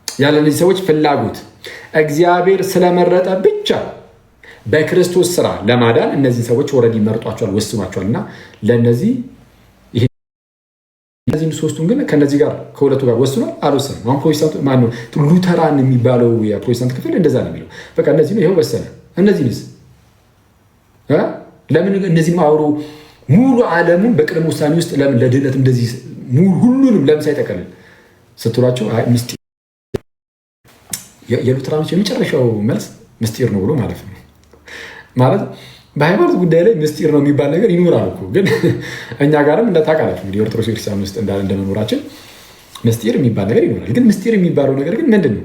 ያለ እነዚህ ሰዎች ፍላጎት እግዚአብሔር ስለመረጠ ብቻ በክርስቶስ ስራ ለማዳን እነዚህ ሰዎች ኦልሬዲ መርጧቸዋል፣ ወስኗቸዋል። እና ለእነዚህ እነዚህን 3ቱን ግን ከነዚህ ጋር ከ2ቱ ጋር ወስኗል አልወሰንም። አሁን ፕሮቴስታንት ማነው ሉተራን የሚባለው የፕሮቴስታንት ክፍል እንደዛ ነው የሚለው። በቃ እነዚህ ነው ይኸው ወሰነ። እነዚህንስ ለምን እነዚህንም አውሮ ሙሉ ዓለሙን በቅድመ ውሳኔ ውስጥ ለምን ለድህነት እንደዚህ ሁሉንም ለምን ሳይጠቀልል ስትሏቸው ምስጢር የሉተራኖች የመጨረሻው መልስ ምስጢር ነው ብሎ ማለት ነው። ማለት በሃይማኖት ጉዳይ ላይ ምስጢር ነው የሚባል ነገር ይኖራል እኮ። ግን እኛ ጋርም እንደታውቃላችሁ እንግዲህ ኦርቶዶክስ ክርስቲያን ውስጥ እንደመኖራችን ምስጢር የሚባል ነገር ይኖራል። ግን ምስጢር የሚባለው ነገር ግን ምንድን ነው?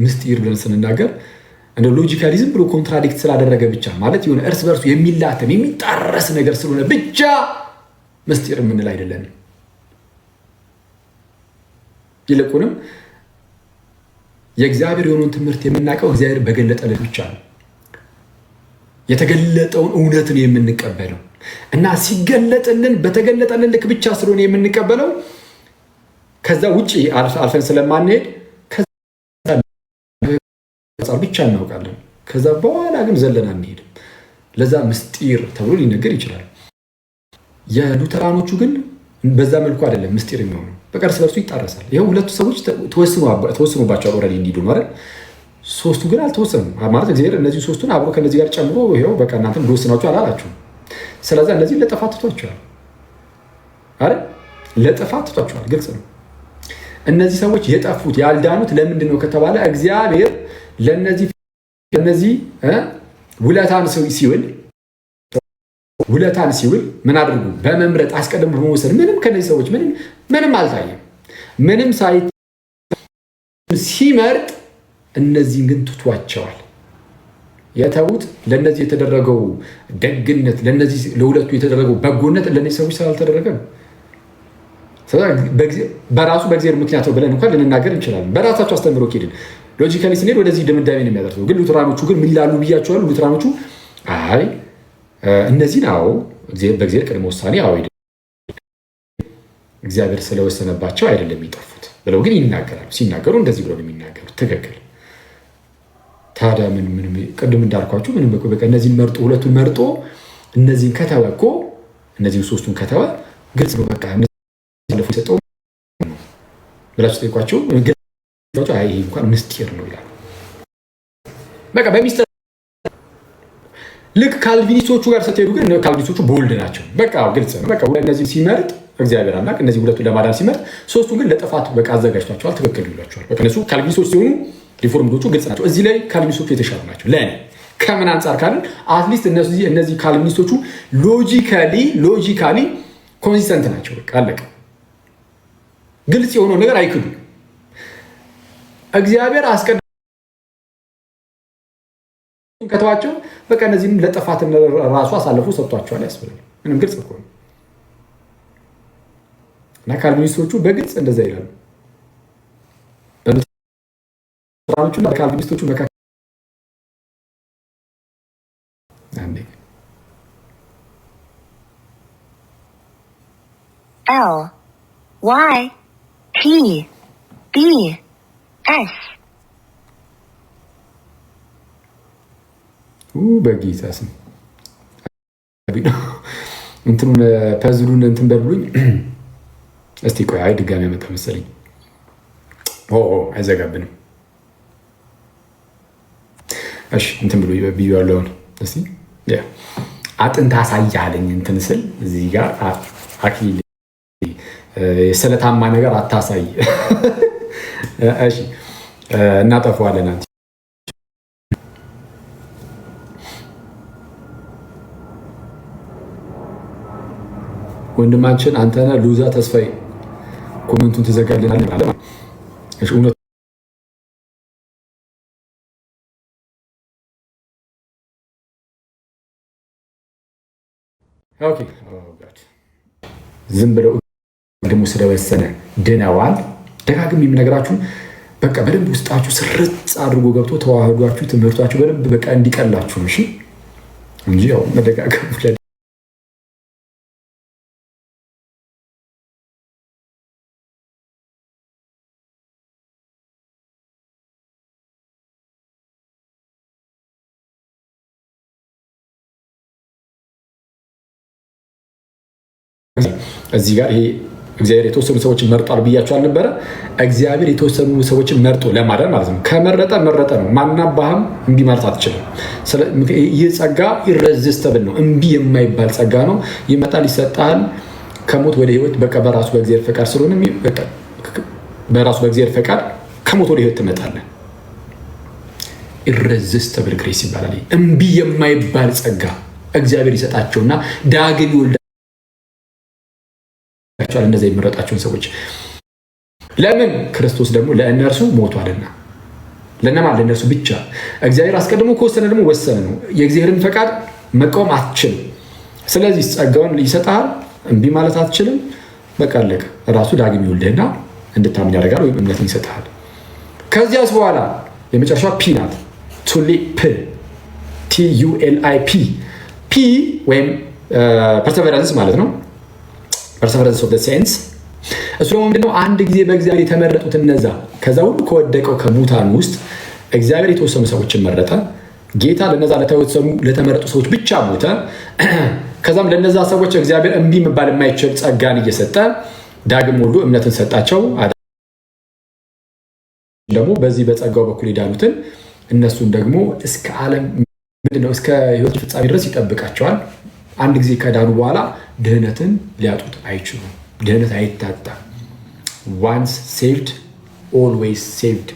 ምስጢር ብለን ስንናገር እንደ ሎጂካሊ ዝም ብሎ ኮንትራዲክት ስላደረገ ብቻ ማለት የሆነ እርስ በርሱ የሚላተም የሚጣረስ ነገር ስለሆነ ብቻ ምስጢር የምንል አይደለንም። ይልቁንም የእግዚአብሔር የሆነውን ትምህርት የምናውቀው እግዚአብሔር በገለጠልን ብቻ ነው። የተገለጠውን እውነትን የምንቀበለው እና ሲገለጥልን በተገለጠልን ልክ ብቻ ስለሆነ የምንቀበለው ከዛ ውጭ አልፈን ስለማንሄድ ብቻ እናውቃለን። ከዛ በኋላ ግን ዘለና አንሄድም። ለዛ ምስጢር ተብሎ ሊነገር ይችላል። የሉተራኖቹ ግን በዛ መልኩ አይደለም ምስጢር የሚሆነው፣ በቃ እርስ በርሱ ይጣረሳል። ይኸው ሁለቱ ሰዎች ተወስኖባቸዋል ኦልሬዲ እንዲሄዱ ነው አይደል? ሶስቱ ግን አልተወሰኑም ማለት እግዚአብሔር እነዚህ ሶስቱን አብሮ ከነዚህ ጋር ጨምሮ ይኸው በቃ እናንተም ልወስናችሁ አላላችሁም። ስለዚህ እነዚህ ለጥፋት ትቷቸዋል አይደል? ለጥፋት ትቷቸዋል። ግልጽ ነው። እነዚህ ሰዎች የጠፉት ያልዳኑት ለምንድን ነው ከተባለ እግዚአብሔር ለነዚህ ውለታን ሲውል ምን አድርጉ? በመምረጥ አስቀድሞ በመወሰን ምንም ከነዚህ ሰዎች ምንም አልታየም። ምንም ሲመርጥ እነዚህን ግን ትቷቸዋል። የተዉት ለነዚህ የተደረገው ደግነት፣ ለነዚህ ለሁለቱ የተደረገው በጎነት ለነዚህ ሰዎች ስላልተደረገ ነው። በራሱ በእግዚአብሔር ምክንያት ነው ብለን እንኳን ልንናገር እንችላለን። በራሳቸው አስተምሮ ሄድን ሎጂካሊ ስንሄድ ወደዚህ ድምዳሜ ነው የሚያደርሰው። ግን ሉተራኖቹ ግን ምን ይላሉ ብያቸዋለሁ። ሉተራኖቹ አይ እነዚህን በእግዚአብሔር ቅድመ ውሳኔ እግዚአብሔር ስለወሰነባቸው አይደለም የሚጠፉት ብለው ግን ይናገራሉ። ሲናገሩ እንደዚህ ብለው ነው የሚናገሩት። ትክክል። ታዲያ ምን ቅድም እንዳልኳችሁ ምንም በቃ እነዚህን መርጦ ሁለቱን መርጦ እነዚህን ከተወ እኮ እነዚህን ሶስቱን ከተወ ግልጽ ነው። በቃ ለፉ ሰጠው ብላችሁ ጠይቋቸው። ይሄ እንኳን ምስጢር ነው ይላል። በቃ በሚስጥር ልክ ካልቪኒስቶቹ ጋር ስትሄዱ ግን ካልቪኒስቶቹ ቦልድ ናቸው። በቃ ግልጽ ነው። በቃ እነዚህ ሲመርጥ እግዚአብሔር አምላክ እነዚህ ሁለቱን ለማዳን ሲመርጥ፣ ሶስቱ ግን ለጥፋት በቃ አዘጋጅቷቸዋል። ትክክል ይሏቸዋል። በቃ እነሱ ካልቪኒስቶች ሲሆኑ ሪፎርምዶቹ ግልጽ ናቸው። እዚህ ላይ ካልቪኒስቶቹ የተሻሉ ናቸው ለእኔ። ከምን አንጻር ካልን አትሊስት እነዚህ ካልቪኒስቶቹ ሎጂካሊ ኮንሲስተንት ናቸው። በቃ አለቀ። ግልጽ የሆነው ነገር አይክዱ። እግዚአብሔር አስቀድሞ ከተዋቸው በቃ እነዚህም ለጥፋት ራሱ አሳልፎ ሰጥቷቸዋል ያስብላል። ምንም ግልጽ እኮ ነው። እና ካልቪኒስቶቹ በግልጽ እንደዛ ይላሉ። በሉተራኖቹና በካልቪኒስቶቹ መካከል LYPBS በጌታ ስም እንትኑን ፐዝሉን እንትን በሉኝ እስቲ። ቆይ አይ ድጋሚ ያመጣ መሰለኝ። አይዘጋብንም። እሺ እንትን ብሎ ብያለሁ። እስቲ አጥንት አሳያለኝ እንትን ስል እዚህ ጋር አክሊል ስለታማ ነገር አታሳይ። እሺ እናጠፋዋለን። አንተ ወንድማችን አንተና ሉዛ ተስፋዬ ኮሜንቱን ትዘጋልናል ማለት ነው። እሺ እውነት ኦኬ። ዝም ብለው ደግሞ ስለወሰነ ድነዋል። ደጋግም የምነግራችሁ በቃ በደንብ ውስጣችሁ ስርጽ አድርጎ ገብቶ ተዋህዷችሁ ትምህርቷችሁ በደንብ በቃ እንዲቀላችሁ ነው። እሺ እንጂ ያው መደጋገም እዚህ ጋር ይሄ እግዚአብሔር የተወሰኑ ሰዎችን መርጧል ብያቸው አልነበረ? እግዚአብሔር የተወሰኑ ሰዎችን መርጦ ለማዳን ማለት ነው። ከመረጠ መረጠ ነው። ማናባህም እምቢ ማለት አትችልም። ይህ ጸጋ ኢረዚስተብል ነው። እምቢ የማይባል ጸጋ ነው። ይመጣል፣ ይሰጣል። ከሞት ወደ ህይወት በቃ በራሱ በእግዚአብሔር ፈቃድ ስለሆነ በራሱ በእግዚአብሔር ፈቃድ ከሞት ወደ ህይወት ትመጣለህ። ኢረዚስተብል ግሬስ ይባላል። እምቢ የማይባል ጸጋ እግዚአብሔር ይሰጣቸውና ዳግም ይወልዳል። እንደዛ የሚመረጣቸውን ሰዎች ለምን? ክርስቶስ ደግሞ ለእነርሱ ሞቷልና። ለነማን? ለእነርሱ ብቻ። እግዚአብሔር አስቀድሞ ከወሰነ ደግሞ ወሰነ ነው። የእግዚአብሔርን ፈቃድ መቃወም አትችልም። ስለዚህ ጸጋውን ይሰጣል፣ እምቢ ማለት አትችልም። በቃ አለቀ። ራሱ ዳግም ይወልድህና እንድታምን ያደርጋል፣ ወይም እምነትን ይሰጣል። ከዚያስ በኋላ የመጨረሻ ፒ ናት። ቱሊፕ TULIP ፒ ወይም ፐርሰቨራንስ ማለት ነው። ፐርሰቨራንስ ኦፍ ዘ ሴንስ እሱ ደግሞ ምንድነው? አንድ ጊዜ በእግዚአብሔር የተመረጡት እነዛ ከዛ ሁሉ ከወደቀው ከሙታን ውስጥ እግዚአብሔር የተወሰኑ ሰዎችን መረጠ። ጌታ ለነዛ ለተወሰኑ ለተመረጡ ሰዎች ብቻ ሞተ። ከዛም ለነዛ ሰዎች እግዚአብሔር እምቢ መባል የማይችል ጸጋን እየሰጠ ዳግም ወልዶ እምነትን ሰጣቸው። ደግሞ በዚህ በጸጋው በኩል የዳኑትን እነሱን ደግሞ እስከ ዓለም ምንድነው እስከ ሕይወት ፍጻሜ ድረስ ይጠብቃቸዋል። አንድ ጊዜ ከዳኑ በኋላ ድህነትን ሊያጡት አይችሉም። ድህነት አይታጣም። ዋንስ ሴቭድ ኦልዌይስ ሴቭድ፣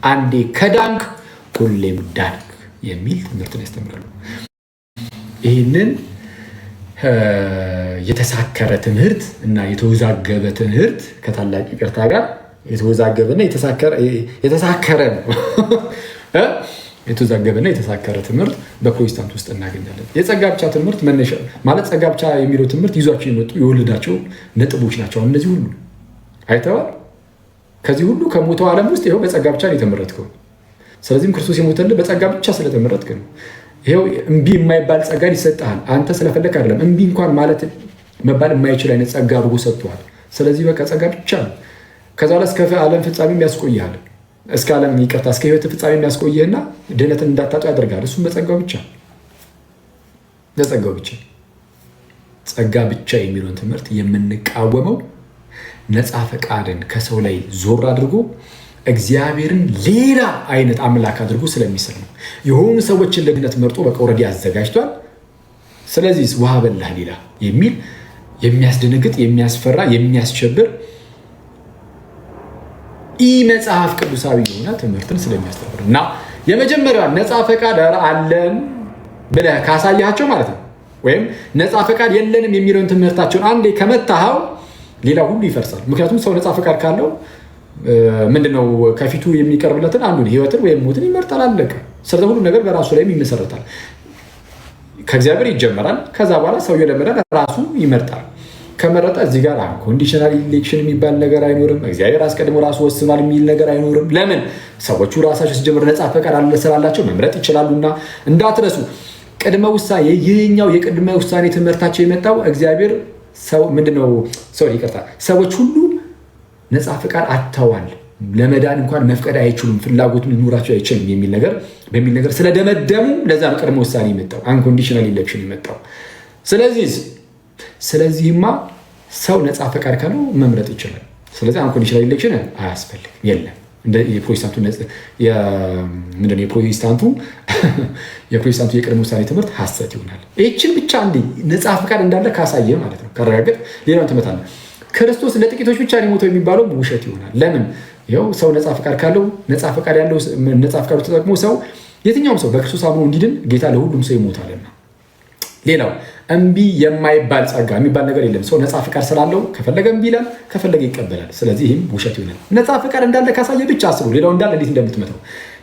አንዴ ከዳንክ ሁሌም ዳንክ የሚል ትምህርትን ያስተምራሉ። ይህንን የተሳከረ ትምህርት እና የተወዛገበ ትምህርት ከታላቅ ይቅርታ ጋር የተወዛገበና የተሳከረ ነው። የተወዛገበና የተሳከረ ትምህርት በፕሮቴስታንት ውስጥ እናገኛለን። የጸጋ ብቻ ትምህርት መነሻ ማለት ጸጋ ብቻ የሚለው ትምህርት ይዟቸው የመጡ የወለዳቸው ነጥቦች ናቸው። እነዚህ ሁሉ አይተዋል። ከዚህ ሁሉ ከሞተው ዓለም ውስጥ ይኸው በጸጋ ብቻ ነው የተመረጥከው። ስለዚህም ክርስቶስ የሞተልህ በጸጋ ብቻ ስለተመረጥክ ነው። ይኸው እምቢ የማይባል ጸጋን ይሰጥሃል። አንተ ስለፈለክ አይደለም። እምቢ እንኳን ማለት መባል የማይችል አይነት ጸጋ አድርጎ ሰጥቷል። ስለዚህ በቃ ጸጋ ብቻ ነው። ከዛ ላይ እስከ ዓለም ፍጻሜም ያስቆይሃል። እስከ ዓለም ይቅርታ እስከ ሕይወት ፍጻሜ የሚያስቆይህና ድህነትን እንዳታጡ ያደርጋል። እሱም በጸጋው ብቻ በጸጋው ብቻ። ጸጋ ብቻ የሚለውን ትምህርት የምንቃወመው ነፃ ፈቃድን ከሰው ላይ ዞር አድርጎ እግዚአብሔርን ሌላ አይነት አምላክ አድርጎ ስለሚስል ነው። የሆኑ ሰዎችን ለድህነት መርጦ በቃ ኦልሬዲ አዘጋጅቷል። ስለዚህ ውሃ በላህ ሌላ የሚል የሚያስደነግጥ የሚያስፈራ የሚያስቸብር መጽሐፍ ቅዱሳዊ የሆነ ትምህርትን ስለሚያስተምር እና የመጀመሪያዋ ነፃ ፈቃድ አለን ብለህ ካሳያቸው ማለት ነው፣ ወይም ነፃ ፈቃድ የለንም የሚለውን ትምህርታቸውን አንዴ ከመታኸው ሌላ ሁሉ ይፈርሳል። ምክንያቱም ሰው ነፃ ፈቃድ ካለው ምንድነው ከፊቱ የሚቀርብለትን አንዱን ህይወትን ወይም ሞትን ይመርጣል። አለቀ። ስለዚህ ሁሉ ነገር በራሱ ላይም ይመሰረታል። ከእግዚአብሔር ይጀመራል። ከዛ በኋላ ሰውየው ለመዳን ራሱ ይመርጣል። ከመረጠ እዚህ ጋር ኮንዲሽናል ኢሌክሽን የሚባል ነገር አይኖርም። እግዚአብሔር አስቀድሞ ራሱ ወስኗል የሚል ነገር አይኖርም። ለምን? ሰዎቹ ራሳቸው ሲጀምር ነፃ ፈቃድ አለ ስላላቸው መምረጥ ይችላሉና። እንዳትረሱ ቅድመ ውሳኔ ይህኛው የቅድመ ውሳኔ ትምህርታቸው የመጣው እግዚአብሔር ሰው ምንድነው ይቅርታ ሰዎች ሁሉ ነፃ ፈቃድ አጥተዋል፣ ለመዳን እንኳን መፍቀድ አይችሉም፣ ፍላጎቱን ሊኖራቸው አይችልም በሚል ነገር ስለደመደሙ ለዛ ነው ቅድመ ውሳኔ የመጣው አንኮንዲሽናል ኢሌክሽን የመጣው። ስለዚህማ ሰው ነፃ ፈቃድ ካለው መምረጥ ይችላል። ስለዚህ አንኮንዲሽናል ኢሌክሽን አያስፈልግም፣ የለም። እንደ የፕሮቴስታንቱ የቅድመ ውሳኔ ትምህርት ሐሰት ይሆናል። ይህችን ብቻ አንዴ ነፃ ፈቃድ እንዳለ ካሳየ ማለት ነው ካረጋገጥ ሌላውን ትመታለ። ክርስቶስ ለጥቂቶች ብቻ ሊሞተው የሚባለው ውሸት ይሆናል። ለምን? ይኸው ሰው ነፃ ፈቃድ ካለው ነፃ ፈቃድ ያለው ነፃ ፈቃዱ ተጠቅሞ ሰው የትኛውም ሰው በክርስቶስ አምኖ እንዲድን ጌታ ለሁሉም ሰው ይሞታልና። ሌላው እምቢ የማይባል ጸጋ የሚባል ነገር የለም። ሰው ነፃ ፈቃድ ስላለው ከፈለገ እምቢ ይላል፣ ከፈለገ ይቀበላል። ስለዚህ ይህም ውሸት ይሆናል። ነፃ ፈቃድ እንዳለ ካሳየ ብቻ አስቡ፣ ሌላው እንዳለ እንዴት እንደምትመታው።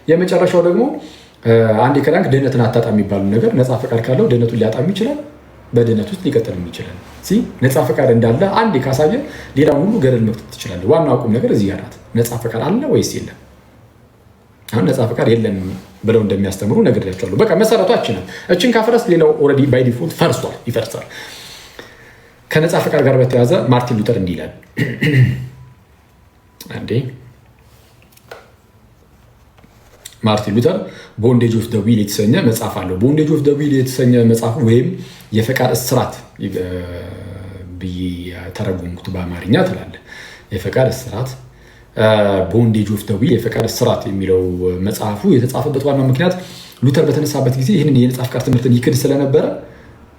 የመጨረሻው ደግሞ አንድ ከዳንክ ድህነትን አታጣ የሚባሉ ነገር ነፃ ፈቃድ ካለው ድህነቱን ሊያጣም ይችላል፣ በድህነት ውስጥ ሊቀጥልም ይችላል። ነፃ ፈቃድ እንዳለ አንድ ካሳየ ሌላውን ሁሉ ገደል መክተት ትችላለህ። ዋናው ቁም ነገር እዚህ ጋር ናት። ነፃ ፈቃድ አለ ወይስ የለም? አሁን ነፃ ፈቃድ የለም ብለው እንደሚያስተምሩ ነግሬያቸዋለሁ። በቃ መሰረቷችን ነው። እችን ካፈረስ ሌላው ኦልሬዲ ባይ ዲፎልት ፈርሷል፣ ይፈርሳል። ከነፃ ፈቃድ ጋር በተያያዘ ማርቲን ሉተር እንዲህ ይላል። ማርቲን ሉተር ቦንዴጅ ኦፍ ዘ ዊል የተሰኘ መጽሐፍ አለው። ቦንዴጅ ኦፍ ዘ ዊል የተሰኘ መጽሐፍ ወይም የፈቃድ እስራት ብዬ ተረጎምኩት በአማርኛ ትላለ። የፈቃድ እስራት ቦንዴጅ ኦፍ ዘ ዊል የፈቃድ እስራት የሚለው መጽሐፉ የተጻፈበት ዋናው ምክንያት ሉተር በተነሳበት ጊዜ ይህንን የነፃ ፈቃድ ትምህርትን ይክድ ስለነበረ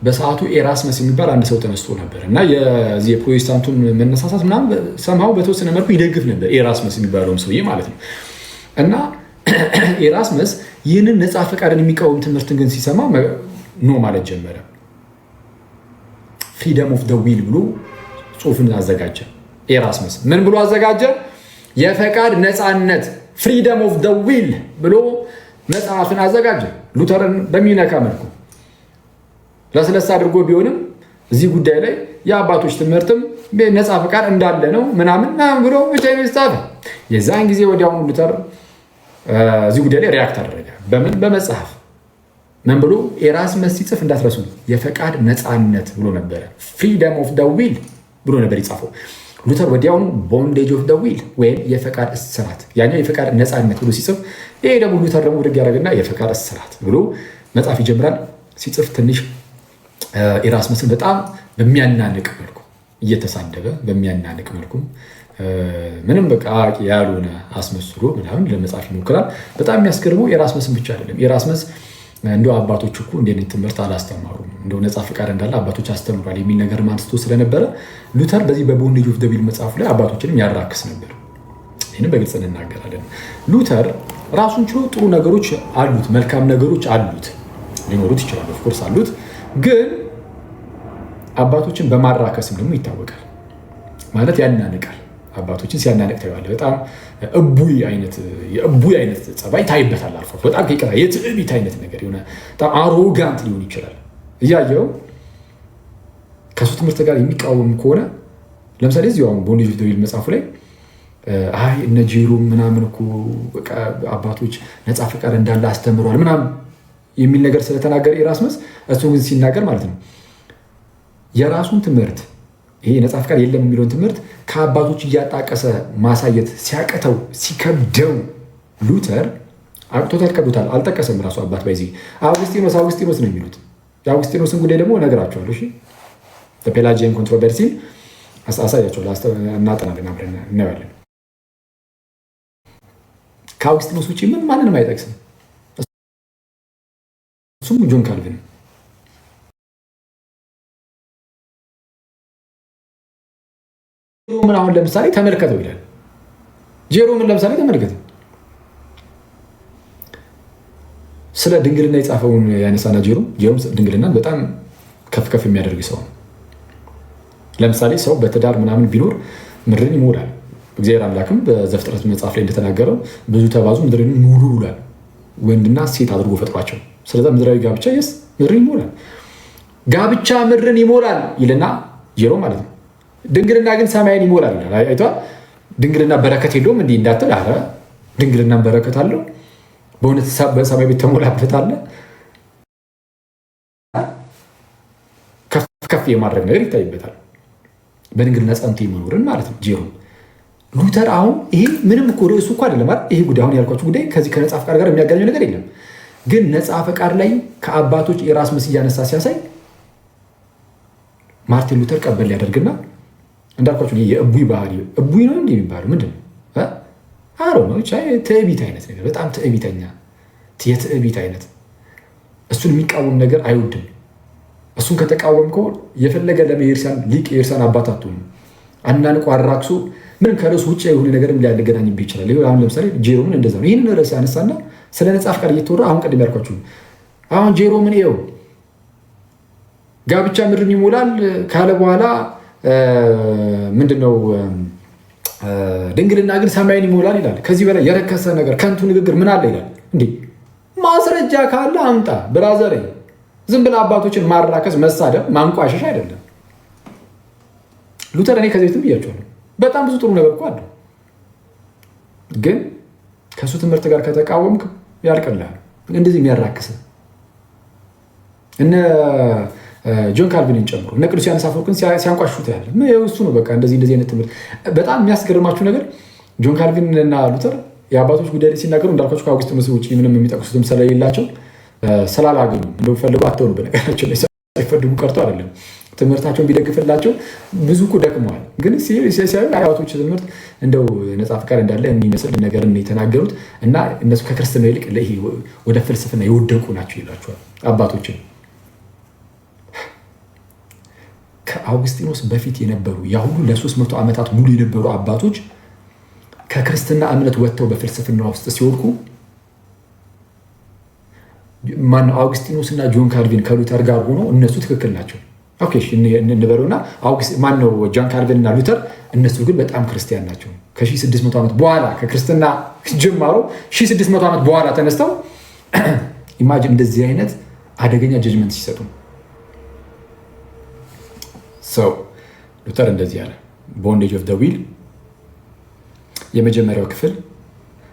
በሰዓቱ ኤራስመስ የሚባል አንድ ሰው ተነስቶ ነበር እና የዚህ የፕሮቴስታንቱን መነሳሳት ምናምን ሰምሃው በተወሰነ መልኩ ይደግፍ ነበር። ኤራስመስ የሚባለውም ሰውዬ ማለት ነው። እና ኤራስመስ ይህንን ነፃ ፈቃድን የሚቃወም ትምህርትን ግን ሲሰማ ኖ ማለት ጀመረ። ፍሪደም ኦፍ ዘ ዊል ብሎ ጽሑፍን አዘጋጀ። ኤራስመስ ምን ብሎ አዘጋጀ? የፈቃድ ነፃነት ፍሪደም ኦፍ ዘ ዊል ብሎ መጽሐፍን አዘጋጀ። ሉተርን በሚነካ መልኩ ለስለስ አድርጎ ቢሆንም እዚህ ጉዳይ ላይ የአባቶች ትምህርትም ነፃ ፈቃድ እንዳለ ነው ምናምን ብሎ ብቻ ጻፈ። የዛን ጊዜ ወዲያውኑ ሉተር እዚህ ጉዳይ ላይ ሪያክት አደረገ። በምን? በመጽሐፍ ምን ብሎ? ኤራስመስ ሲጽፍ እንዳትረሱ የፈቃድ ነፃነት ብሎ ነበረ። ፍሪደም ኦፍ ዘ ዊል ብሎ ነበር የጻፈው። ሉተር ወዲያውኑ ቦንዴጅ ኦፍ ደ ዊል ወይም የፈቃድ እስራት፣ ያኛው የፈቃድ ነፃነት ብሎ ሲጽፍ፣ ይሄ ደግሞ ሉተር ደግሞ ብድግ ያደረግና የፈቃድ እስራት ብሎ መጽሐፍ ይጀምራል። ሲጽፍ ትንሽ ኤራስመስን በጣም በሚያናንቅ መልኩ እየተሳደበ በሚያናንቅ መልኩ ምንም በቃ ያልሆነ አስመስሎ ምናምን ለመጻፍ ይሞክራል። በጣም የሚያስገርመው ኤራስመስን ብቻ አይደለም። ኤራስመስ እንደው አባቶች እኮ እንደ ትምህርት አላስተማሩም፣ እንደው ነፃ ፈቃድ እንዳለ አባቶች አስተምሯል የሚል ነገር አንስቶ ስለነበረ ሉተር በዚህ በቦንዴጅ ኦፍ ዘ ዊል መጽሐፉ ላይ አባቶችንም ያራክስ ነበር። ይህንም በግልጽ እንናገራለን። ሉተር ራሱን ችሎ ጥሩ ነገሮች አሉት፣ መልካም ነገሮች አሉት፣ ሊኖሩት ይችላሉ፣ ኦፍኮርስ አሉት። ግን አባቶችን በማራከስም ደግሞ ይታወቃል። ማለት ያናንቃል። አባቶችን ሲያናንቅ ታየዋለህ። በጣም እቡይ አይነት ጸባይ ታይበታል። አልፎ በጣም የትዕቢት አይነት ነገር የሆነ በጣም አሮጋንት ሊሆን ይችላል። እያየው ከሱ ትምህርት ጋር የሚቃወም ከሆነ ለምሳሌ እዚሁ አሁን ቦንዴጅ ኦፍ ዘ ዊል መጽሐፉ ላይ አይ እነ ጄሮም ምናምን እኮ አባቶች ነፃ ፈቃድ እንዳለ አስተምሯል ምናምን የሚል ነገር ስለተናገረ ኤራስመስ እሱ ግን ሲናገር ማለት ነው የራሱን ትምህርት ይሄ ነፃ ፈቃድ የለም የሚለውን ትምህርት ከአባቶች እያጣቀሰ ማሳየት ሲያቀተው ሲከብደው ሉተር አቅቶታል፣ ከብዶታል። አልጠቀሰም ራሱ አባት በዚህ አውግስጢኖስ ነው የሚሉት። የአውግስጢኖስን ጉዳይ ደግሞ እነግራቸዋለሁ። እሺ በፔላጂያን ኮንትሮቨርሲን አሳያቸዋለሁ፣ እናጠናለን፣ አብረን እናያለን። ከአውግስጢኖስ ውጭ ማንንም አይጠቅስም። እሱም ጆን ካልቪን ጄሮምን አሁን ለምሳሌ ተመልከተው ይላል። ጄሮምን ለምሳሌ ተመልከተው ስለ ድንግልና የጻፈውን ያነሳና ጄሮም ድንግልናን በጣም ከፍ ከፍ የሚያደርግ ሰው ነው። ለምሳሌ ሰው በትዳር ምናምን ቢኖር ምድርን ይሞላል። እግዚአብሔር አምላክም በዘፍጥረት መጽሐፍ ላይ እንደተናገረው ብዙ ተባዙ ምድርን ሙሉ ብሏል። ወንድና ሴት አድርጎ ፈጥሯቸው። ስለዛ ምድራዊ ጋብቻ ምድርን ይሞላል። ጋብቻ ምድርን ይሞላል ይልና ጄሮም ማለት ነው። ድንግልና ግን ሰማይን ይሞላል ይላል። አይቷል። ድንግልና በረከት የለውም እንዲህ እንዳትል፣ አረ ድንግልና በረከት አለው። በእውነት በሰማይ ቤት ተሞላበት አለ። ከፍ ከፍ የማድረግ ነገር ይታይበታል። በድንግልና ጸንቶ መኖርን ማለት ነው። ጄሮም ሉተር አሁን ይሄ ምንም እኮ ርዕሱ እኮ አይደለም አይደል? ይሄ ጉዳይ አሁን ያልኳችሁ ጉዳይ ከዚህ ከነፃ ፈቃድ ጋር የሚያገኘው ነገር የለም። ግን ነፃ ፈቃድ ላይ ከአባቶች ኤራስመስ እያነሳ ሲያሳይ ማርቲን ሉተር ቀበል ሊያደርግና እንዳልኳችሁ የእቡይ ባህሪ እቡይ ነው እንዲህ የሚባለው ምንድን ነው? አሮ ነው ትዕቢት አይነት ነገር፣ በጣም ትዕቢተኛ የትዕቢት አይነት። እሱን የሚቃወም ነገር አይወድም። እሱን ከተቃወምከው የፈለገ ለመሄርሳን ሊቅ የኤርሳን አባት አትሆንም። አናንቆ አራክሶ ምንም ከርዕሱ ውጭ የሆነ ነገርም ሊያገናኝብህ ይችላል። አሁን ለምሳሌ ጄሮምን እንደዛ ነው። ይህንን ርዕስ ያነሳና ስለ ነፃ ፈቃድ እየተወራ አሁን ቅድም ያልኳችሁ አሁን ጄሮምን ይኸው ጋብቻ ምድርን ይሞላል ካለ በኋላ ምንድነው ድንግልና ግን ሰማይን ይሞላል ይላል። ከዚህ በላይ የረከሰ ነገር ከንቱ ንግግር ምን አለ ይላል። እንዴ ማስረጃ ካለ አምጣ ብራዘር። ዝም ብለህ አባቶችን ማራከስ፣ መሳደብ፣ ማንቋሸሽ አይደለም። ሉተር እኔ ከዚህ ቤትም ብያቸዋለሁ፣ በጣም ብዙ ጥሩ ነገር እኮ አለው። ግን ከእሱ ትምህርት ጋር ከተቃወምክ ያልቅልሃል። እንደዚህ የሚያራክስ እነ ጆን ካልቪንን ጨምሮ እነ ቅዱስ ዮሐንስ አፈወርቅን ሲያንቋሹት ያለ እሱ ነው። በቃ እንደዚህ አይነት ትምህርት በጣም የሚያስገርማችሁ ነገር ጆን ካልቪን እና ሉተር የአባቶች ጉዳይ ላይ ሲናገሩ እንዳልኳቸው ከአውግስጢኖስ ውጭ ምንም የሚጠቅሱትም ስለሌላቸው ስላላገኙ እንደው ፈልጉ አትሆኑ። በነገራችን ላይ ሳይፈልጉ ቀርቶ አይደለም፣ ትምህርታቸውን ቢደግፍላቸው ብዙ እኮ ደክመዋል። ግን ሲያዩ አባቶች ትምህርት እንደው ነፃ ፈቃድ እንዳለ የሚመስል ነገር የተናገሩት እና እነሱ ከክርስትና ይልቅ ወደ ፍልስፍና የወደቁ ናቸው ይላቸዋል አባቶችን። ከአውግስጢኖስ በፊት የነበሩ ያሁሉ ለ300 ዓመታት ሙሉ የነበሩ አባቶች ከክርስትና እምነት ወጥተው በፍልስፍና ውስጥ ሲወድቁ ማነው አውግስጢኖስ እና ጆን ካልቪን ከሉተር ጋር ሆኖ እነሱ ትክክል ናቸው እንበለውና ማነው ጆን ካልቪን እና ሉተር እነሱ ግን በጣም ክርስቲያን ናቸው። ከ1600 ዓመት በኋላ ከክርስትና ጀማሮ 1600 ዓመት በኋላ ተነስተው ኢማጂን እንደዚህ አይነት አደገኛ ጀጅመንት ሲሰጡ ሰው ሉተር እንደዚህ ያለ ቦንዴጅ ኦፍ ዘ ዊል የመጀመሪያው ክፍል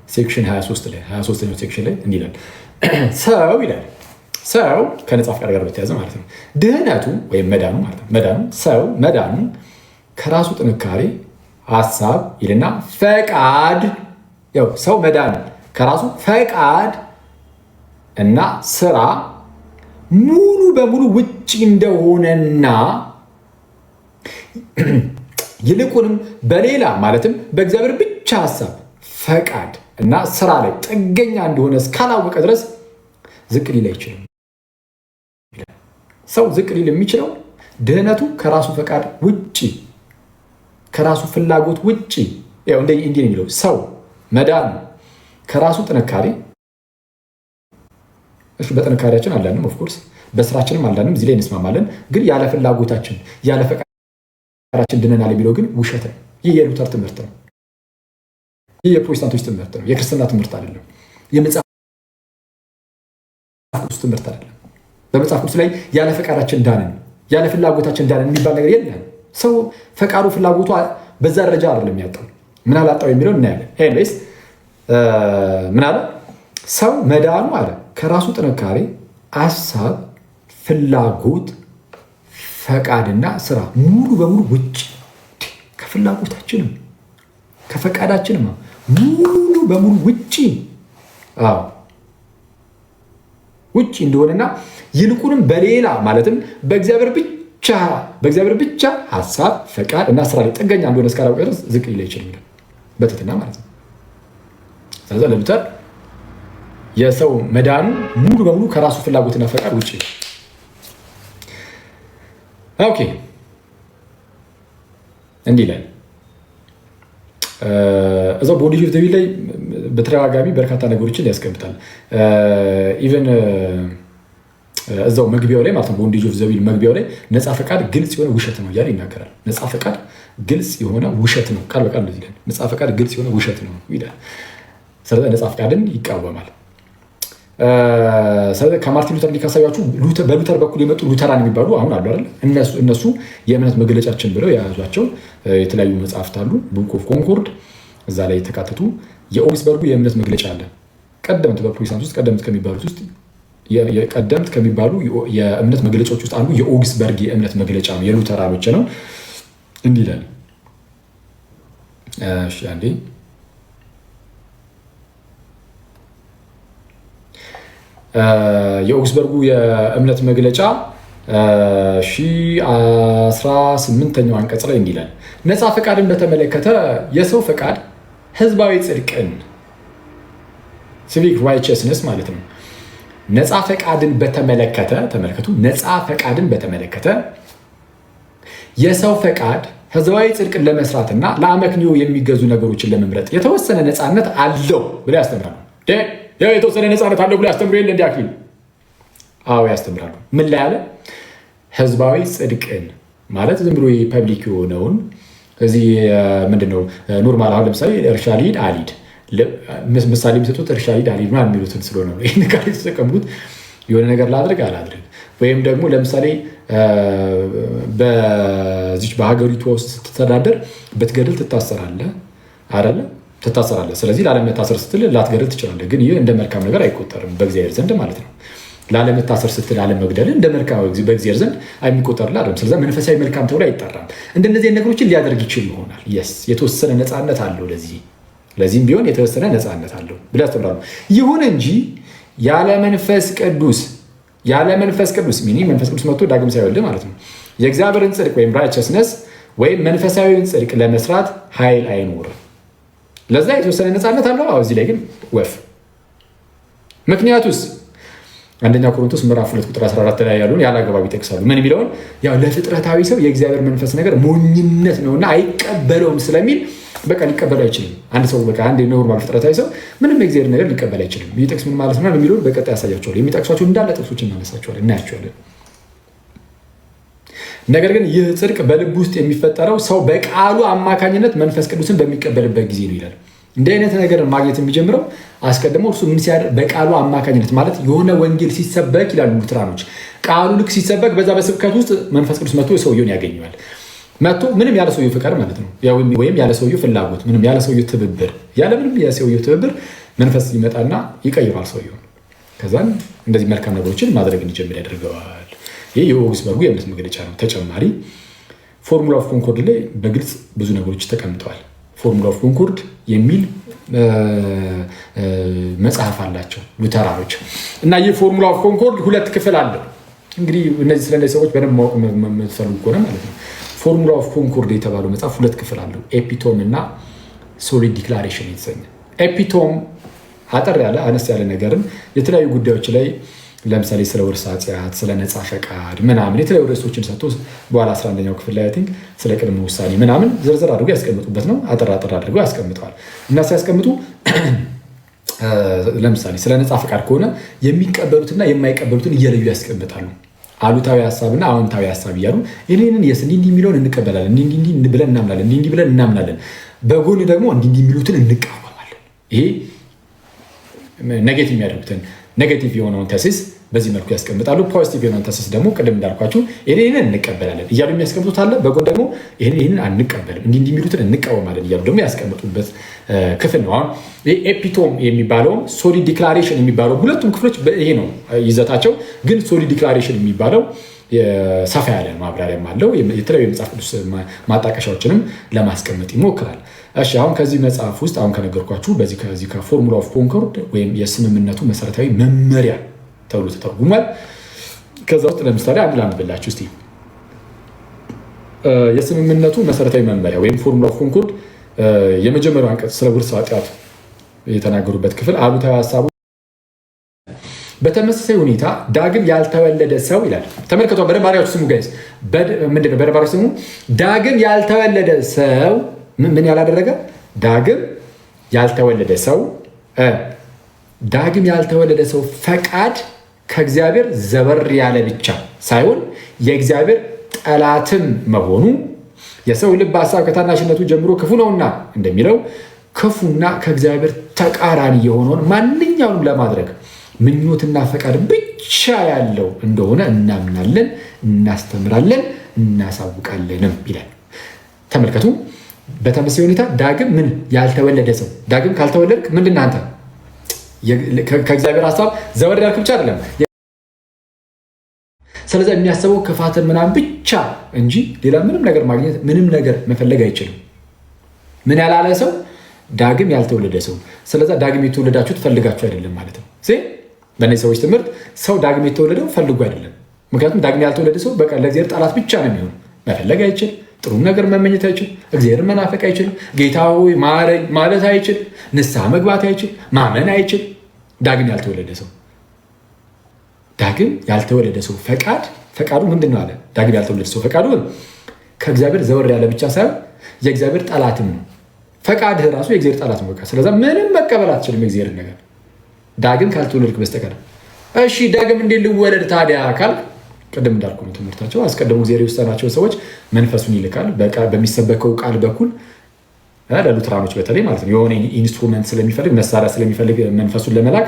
ሴክሽን 23 ላይ 23ኛው ሴክሽን ላይ እንዲህ ይላል። ሰው ይላል ሰው ከነፃ ፈቃድ ጋር በተያያዘ ማለት ነው ድህነቱ ወይም መዳኑ ማለት ነው። መዳኑ ሰው መዳኑ ከራሱ ጥንካሬ ሀሳብ ይልና ፈቃድ፣ ያው ሰው መዳን ከራሱ ፈቃድ እና ስራ ሙሉ በሙሉ ውጭ እንደሆነና ይልቁንም በሌላ ማለትም በእግዚአብሔር ብቻ ሀሳብ ፈቃድ እና ስራ ላይ ጥገኛ እንደሆነ እስካላወቀ ድረስ ዝቅ ሊል አይችልም። ሰው ዝቅ ሊል የሚችለው ድህነቱ ከራሱ ፈቃድ ውጭ ከራሱ ፍላጎት ውጭ እንዲህ የሚለው ሰው መዳን ከራሱ ጥንካሬ፣ በጥንካሬያችን አላንም፣ ኦፍኮርስ በስራችንም አላንም፣ እዚህ ላይ እንስማማለን። ግን ያለ ፍላጎታችን ያለ ፈቃዳችን ድነናል የሚለው ግን ውሸት ነው። ይህ የሉተር ትምህርት ነው። ይህ የፕሮቴስታንቶች ትምህርት ነው። የክርስትና ትምህርት አይደለም። የመጽሐፍ ቅዱስ ትምህርት አይደለም። በመጽሐፍ ቅዱስ ላይ ያለ ፈቃዳችን ዳንን፣ ያለ ፍላጎታችን ዳንን የሚባል ነገር የለም። ሰው ፈቃዱ ፍላጎቱ በዛ ደረጃ አይደለም ያጣው። ምን አላጣው የሚለው እናያለን። ኤኒዌይስ ምን አለ? ሰው መዳኑ አለ ከራሱ ጥንካሬ፣ ሀሳብ፣ ፍላጎት፣ ፈቃድና ስራ ሙሉ በሙሉ ውጭ ከፍላጎታችንም ከፈቃዳችንም ሙሉ በሙሉ ውጭ ውጭ እንደሆነና ይልቁንም በሌላ ማለትም በእግዚአብሔር ብቻ ሀሳብ፣ ፈቃድ እና ስራ ላይ ጥገኛ እንደሆነ እስካላወቀ ድረስ ዝቅ ሊል አይችልም በትህትና ማለት ነው። ስለዚህ ለሉተር የሰው መዳኑ ሙሉ በሙሉ ከራሱ ፍላጎትና ፈቃድ ውጭ ነው። ኦኬ እንዲህ ላይ እዛው ቦንዴጅ ኦፍ ዘ ዊል ላይ በተደጋጋሚ በርካታ ነገሮችን ያስቀምጣል። ኢቨን እዛው መግቢያው ላይ ማለት ነው ቦንዴጅ ኦፍ ዘ ዊል መግቢያው ላይ ነፃ ፈቃድ ግልጽ የሆነ ውሸት ነው እያለ ይናገራል። ነፃ ፈቃድ ግልጽ የሆነ ውሸት ነው፣ ቃል በቃል እንደዚህ ይላል። ነፃ ፈቃድ ግልጽ የሆነ ውሸት ነው ይላል። ስለዚህ ነፃ ፈቃድን ይቃወማል። ከማርቲን ሉተር ሊካሳያችሁ በሉተር በኩል የመጡ ሉተራን የሚባሉ አሁን አሉ አይደል? እነሱ የእምነት መገለጫችን ብለው የያዟቸው የተለያዩ መጽሐፍት አሉ። ቡክ ኦፍ ኮንኮርድ እዛ ላይ የተካተቱ የኦግስበርጉ የእምነት መግለጫ አለ። ቀደምት በፕሮቴስታንት ውስጥ ቀደምት ከሚባሉ የእምነት መግለጫዎች ውስጥ አንዱ የኦግስበርግ የእምነት መግለጫ ነው፣ የሉተራኖች ነው። እንዲህ ይላል። እሺ አንዴ የኦግስበርጉ የእምነት መግለጫ 18ኛው አንቀጽ ላይ እንዲህ ይላል። ነፃ ፈቃድን በተመለከተ የሰው ፈቃድ ህዝባዊ ጽድቅን ሲቪክ ራይቸስነስ ማለት ነው። ነፃ ፈቃድን በተመለከተ ተመልከቱ። ነፃ ፈቃድን በተመለከተ የሰው ፈቃድ ህዝባዊ ጽድቅን ለመስራትና ለአመክንዮ የሚገዙ ነገሮችን ለመምረጥ የተወሰነ ነፃነት አለው ብለው ያስተምራሉ። የተወሰነ ነፃነት አለው ብሎ ያስተምሩ የለ እንዲ አክሊል? አዎ ያስተምራሉ። ምን ላይ አለ? ህዝባዊ ጽድቅን ማለት ዝም ብሎ ፐብሊክ የሆነውን እዚህ ምንድነው ኖርማል። አሁን ለምሳሌ እርሻ ሊሄድ አልሂድ ምሳሌ የሚሰጡት እርሻ ሊሄድ አልሂድ ምናምን የሚሉትን ስለሆነ ነው ይህን ቃል የተጠቀምኩት። የሆነ ነገር ላድርግ አላድርግ፣ ወይም ደግሞ ለምሳሌ በዚች በሀገሪቷ ውስጥ ስትተዳደር ብትገድል ትታሰራለህ አይደለ? ትታሰራለህ። ስለዚህ ላለመታሰር ስትል ላትገድል ትችላለህ። ግን ይህ እንደ መልካም ነገር አይቆጠርም በእግዚአብሔር ዘንድ ማለት ነው። ላለመታሰር ስትል አለመግደል እንደ መልካም በእግዚአብሔር ዘንድ የሚቆጠርልህ አይደለም። ስለዚህ መንፈሳዊ መልካም ተብሎ አይጠራም። እንደነዚህ ነገሮችን ሊያደርግ ይችል ይሆናል። የተወሰነ ነፃነት አለው። ለዚህም ቢሆን የተወሰነ ነፃነት አለው ብለው ያስተምራሉ። ይሁን እንጂ ያለ መንፈስ ቅዱስ ሚኒ መንፈስ ቅዱስ መጥቶ ዳግም ሳይወልድ ማለት ነው የእግዚአብሔርን ጽድቅ ወይም ራይቸስነስ ወይም መንፈሳዊውን ጽድቅ ለመስራት ኃይል አይኖርም። ለዛ የተወሰነ ነፃነት አለው። እዚህ ላይ ግን ወፍ ምክንያቱስ አንደኛ ቆሮንቶስ ምዕራፍ 2 ቁጥር 14 ላይ ያሉን ያለ አግባብ ይጠቅሳሉ። ምን የሚለውን ያው ለፍጥረታዊ ሰው የእግዚአብሔር መንፈስ ነገር ሞኝነት ነውና አይቀበለውም ስለሚል በቃ ሊቀበል አይችልም። አንድ ሰው በቃ አንድ ኖርማል ፍጥረታዊ ሰው ምንም የእግዚአብሔር ነገር ሊቀበል አይችልም። ይጠቅስ ምን ማለት ነው የሚለውን በቀጣይ ያሳያቸዋል። የሚጠቅሷቸው እንዳለ ጥቅሶች እናነሳቸዋለን፣ እናያቸዋለን። ነገር ግን ይህ ጽድቅ በልብ ውስጥ የሚፈጠረው ሰው በቃሉ አማካኝነት መንፈስ ቅዱስን በሚቀበልበት ጊዜ ነው ይላል። እንዲህ አይነት ነገር ማግኘት የሚጀምረው አስቀድሞ እርሱ ምን ሲያደርግ በቃሉ አማካኝነት ማለት የሆነ ወንጌል ሲሰበክ ይላሉ ሉትራኖች። ቃሉ ልክ ሲሰበክ በዛ በስብከት ውስጥ መንፈስ ቅዱስ መጥቶ ሰውየውን ያገኘዋል። መጥቶ ምንም ያለ ሰውየው ፍቃድ ማለት ነው ወይም ያለ ሰውየው ፍላጎት ምንም ያለ ሰውየው ትብብር ያለ ምንም የሰውየው ትብብር መንፈስ ይመጣና ይቀይራል ሰውየውን። ከዛን እንደዚህ መልካም ነገሮችን ማድረግ እንዲጀምር ያደርገዋል። ይህ የኦግስበርጉ የእምነት መግለጫ ነው። ተጨማሪ ፎርሙላ ኦፍ ኮንኮርድ ላይ በግልጽ ብዙ ነገሮች ተቀምጠዋል። ፎርሙላ ኦፍ ኮንኮርድ የሚል መጽሐፍ አላቸው ሉተራኖች እና ይህ ፎርሙላ ኦፍ ኮንኮርድ 2 ክፍል አለው። እንግዲህ እነዚህ ስለነዚህ ሰዎች በደንብ ማወቅ የምትፈልጉ ከሆነ ማለት ነው ፎርሙላ ኦፍ ኮንኮርድ የተባለው መጽሐፍ 2 ክፍል አለው። ኤፒቶም እና ሶሊድ ዲክላሬሽን የተሰኘ። ኤፒቶም አጠር ያለ አነስ ያለ ነገርን የተለያዩ ጉዳዮች ላይ ለምሳሌ ስለ ውርስ ኃጢአት፣ ስለ ነፃ ፈቃድ ምናምን የተለያዩ ርዕሶችን ሰጥቶ በኋላ 11ኛው ክፍል ላይ ቲንክ ስለ ቅድመ ውሳኔ ምናምን ዝርዝር አድርጎ ያስቀምጡበት ነው። አጠር አድርገው ያስቀምጠዋል እና ሲያስቀምጡ ለምሳሌ ስለ ነፃ ፈቃድ ከሆነ የሚቀበሉትና የማይቀበሉትን እየለዩ ያስቀምጣሉ። አሉታዊ ሀሳብና አዎንታዊ ሀሳብ እያሉ ይህንን እንዲህ የሚለውን እንቀበላለን፣ እንዲህ ብለን እናምናለን፣ እንዲህ ብለን እናምናለን። በጎን ደግሞ እንዲህ የሚሉትን እንቃወማለን። ይሄ ኔጌቲቭ የሚያደርጉትን ኔጌቲቭ የሆነውን ተሲስ በዚህ መልኩ ያስቀምጣሉ። ፖዚቲቭ የሆነውን ተሲስ ደግሞ ቅድም እንዳልኳችሁ ይህንን እንቀበላለን እያሉ የሚያስቀምጡት አለ። በጎን ደግሞ ይህንን አንቀበልም፣ እንዲህ የሚሉትን እንቃወማለን እያሉ ደግሞ ያስቀምጡበት ክፍል ነው። አሁን ኤፒቶም የሚባለውም ሶሊድ ዲክላሬሽን የሚባለው ሁለቱም ክፍሎች ይሄ ነው ይዘታቸው። ግን ሶሊድ ዲክላሬሽን የሚባለው ሰፋ ያለ ማብራሪያም አለው። የተለያዩ የመጽሐፍ ቅዱስ ማጣቀሻዎችንም ለማስቀመጥ ይሞክራል። እሺ አሁን ከዚህ መጽሐፍ ውስጥ አሁን ከነገርኳችሁ ከዚህ ከፎርሙላ ኦፍ ኮንኮርድ ወይም የስምምነቱ መሰረታዊ መመሪያ ተብሎ ተተርጉሟል። ከዛ ውስጥ ለምሳሌ አንድ ላንብላችሁ እስቲ። የስምምነቱ መሰረታዊ መመሪያ ወይም ፎርሙላ ኦፍ ኮንኮርድ የመጀመሪያው አንቀጽ ስለ ውርስ ኃጢአት የተናገሩበት ክፍል አሉታዊ ሀሳቡ በተመሳሳይ ሁኔታ ዳግም ያልተወለደ ሰው ይላል። ተመልከቷ፣ በደንብ ስሙ ጋይስ። ምንድነው በደንብ ስሙ? ዳግም ያልተወለደ ሰው ምን ያላደረገ? ዳግም ያልተወለደ ሰው ዳግም ያልተወለደ ሰው ፈቃድ ከእግዚአብሔር ዘበር ያለ ብቻ ሳይሆን የእግዚአብሔር ጠላትም መሆኑ የሰው ልብ ሀሳብ ከታናሽነቱ ጀምሮ ክፉ ነውና እንደሚለው ክፉና ከእግዚአብሔር ተቃራኒ የሆነውን ማንኛውንም ለማድረግ ምኞትና ፈቃድ ብቻ ያለው እንደሆነ እናምናለን፣ እናስተምራለን፣ እናሳውቃለንም ይላል። ተመልከቱ። በተመሳሳይ ሁኔታ ዳግም ምን ያልተወለደ ሰው ዳግም ካልተወለድክ ምንድን ነህ አንተ? ከእግዚአብሔር ሀሳብ ዘወር ያልክ ብቻ አይደለም። ስለዚህ የሚያስበው ክፋትን ምናምን ብቻ እንጂ ሌላ ምንም ነገር ማግኘት ምንም ነገር መፈለግ አይችልም። ምን ያላለ ሰው? ዳግም ያልተወለደ ሰው። ስለዚህ ዳግም የተወለዳችሁ ትፈልጋችሁ አይደለም ማለት ነው። በእነዚህ ሰዎች ትምህርት ሰው ዳግም የተወለደው ፈልጎ አይደለም። ምክንያቱም ዳግም ያልተወለደ ሰው በቃ ለእግዚአብሔር ጠላት ብቻ ነው የሚሆን። መፈለግ አይችል፣ ጥሩ ነገር መመኘት አይችል፣ እግዚአብሔርን መናፈቅ አይችል፣ ጌታ ሆይ ማረኝ ማለት አይችል፣ ንስሐ መግባት አይችል፣ ማመን አይችል። ዳግም ያልተወለደ ሰው ዳግም ያልተወለደ ሰው ፈቃዱ ምንድን ነው አለ? ዳግም ያልተወለደ ሰው ፈቃዱ ከእግዚአብሔር ዘወር ያለ ብቻ ሳይሆን የእግዚአብሔር ጠላትም ነው። ፈቃድህ ራሱ የእግዚአብሔር ጠላት ነው። በቃ ስለዛ ምንም መቀበል አትችልም የእግዚአብሔር ነገር ዳግም ካልተወለድክ በስተቀር። እሺ ዳግም እንዴት ልወለድ ታዲያ አካል? ቅድም እንዳልኩ ነው ትምህርታቸው። አስቀድሞ እግዚአብሔር የወሰናቸው ሰዎች መንፈሱን ይልካል በሚሰበከው ቃል በኩል ለሉትራኖች በተለይ ማለት ነው። የሆነ ኢንስትሩመንት ስለሚፈልግ መሳሪያ ስለሚፈልግ መንፈሱን ለመላክ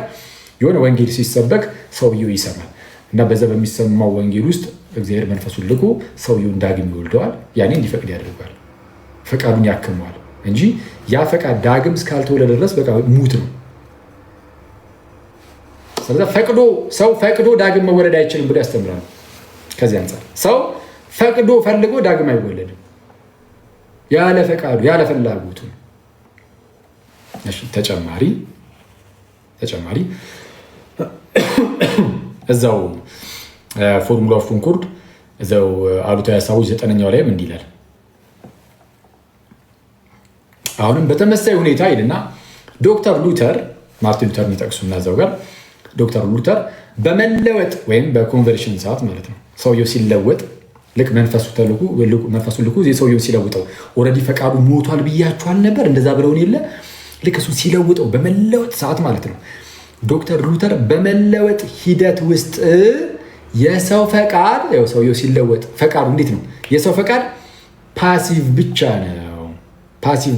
የሆነ ወንጌል ሲሰበክ ሰውየው ይሰማል እና በዛ በሚሰማው ወንጌል ውስጥ እግዚአብሔር መንፈሱን ልኮ ሰውየውን ዳግም ይወልደዋል። ያኔ እንዲፈቅድ ያደርጋል፣ ፈቃዱን ያክመዋል እንጂ ያ ፈቃድ ዳግም እስካልተወለደ ድረስ በቃ ሙት ነው። ስለዚህ ሰው ፈቅዶ ዳግም መወለድ አይችልም ብሎ ያስተምራል። ከዚህ አንጻር ሰው ፈቅዶ ፈልጎ ዳግም አይወለድም፣ ያለ ፈቃዱ ያለ ፍላጎቱ። እሺ ተጨማሪ እዛው ፎርሙላ ኦፍ ኮንኮርድ እዛው አሉታዊ ሀሳቦች 9ኛው ላይም እንዲህ ይላል። አሁንም በተመሳሳይ ሁኔታ ይልና ዶክተር ሉተር ማርቲን ሉተር የሚጠቅሱና እዛው ጋር ዶክተር ሉተር በመለወጥ ወይም በኮንቨርሽን ሰዓት ማለት ነው ሰውየው ሲለወጥ ልክ መንፈሱን ልኩ ሰውየው ሲለውጠው ኦልሬዲ ፈቃዱ ሞቷል ብያችኋል ነበር እንደዛ ብለውን የለ ልክ እሱ ሲለውጠው በመለወጥ ሰዓት ማለት ነው። ዶክተር ሉተር በመለወጥ ሂደት ውስጥ የሰው ፈቃድ ሰውየው ሲለወጥ ፈቃዱ እንዴት ነው? የሰው ፈቃድ ፓሲቭ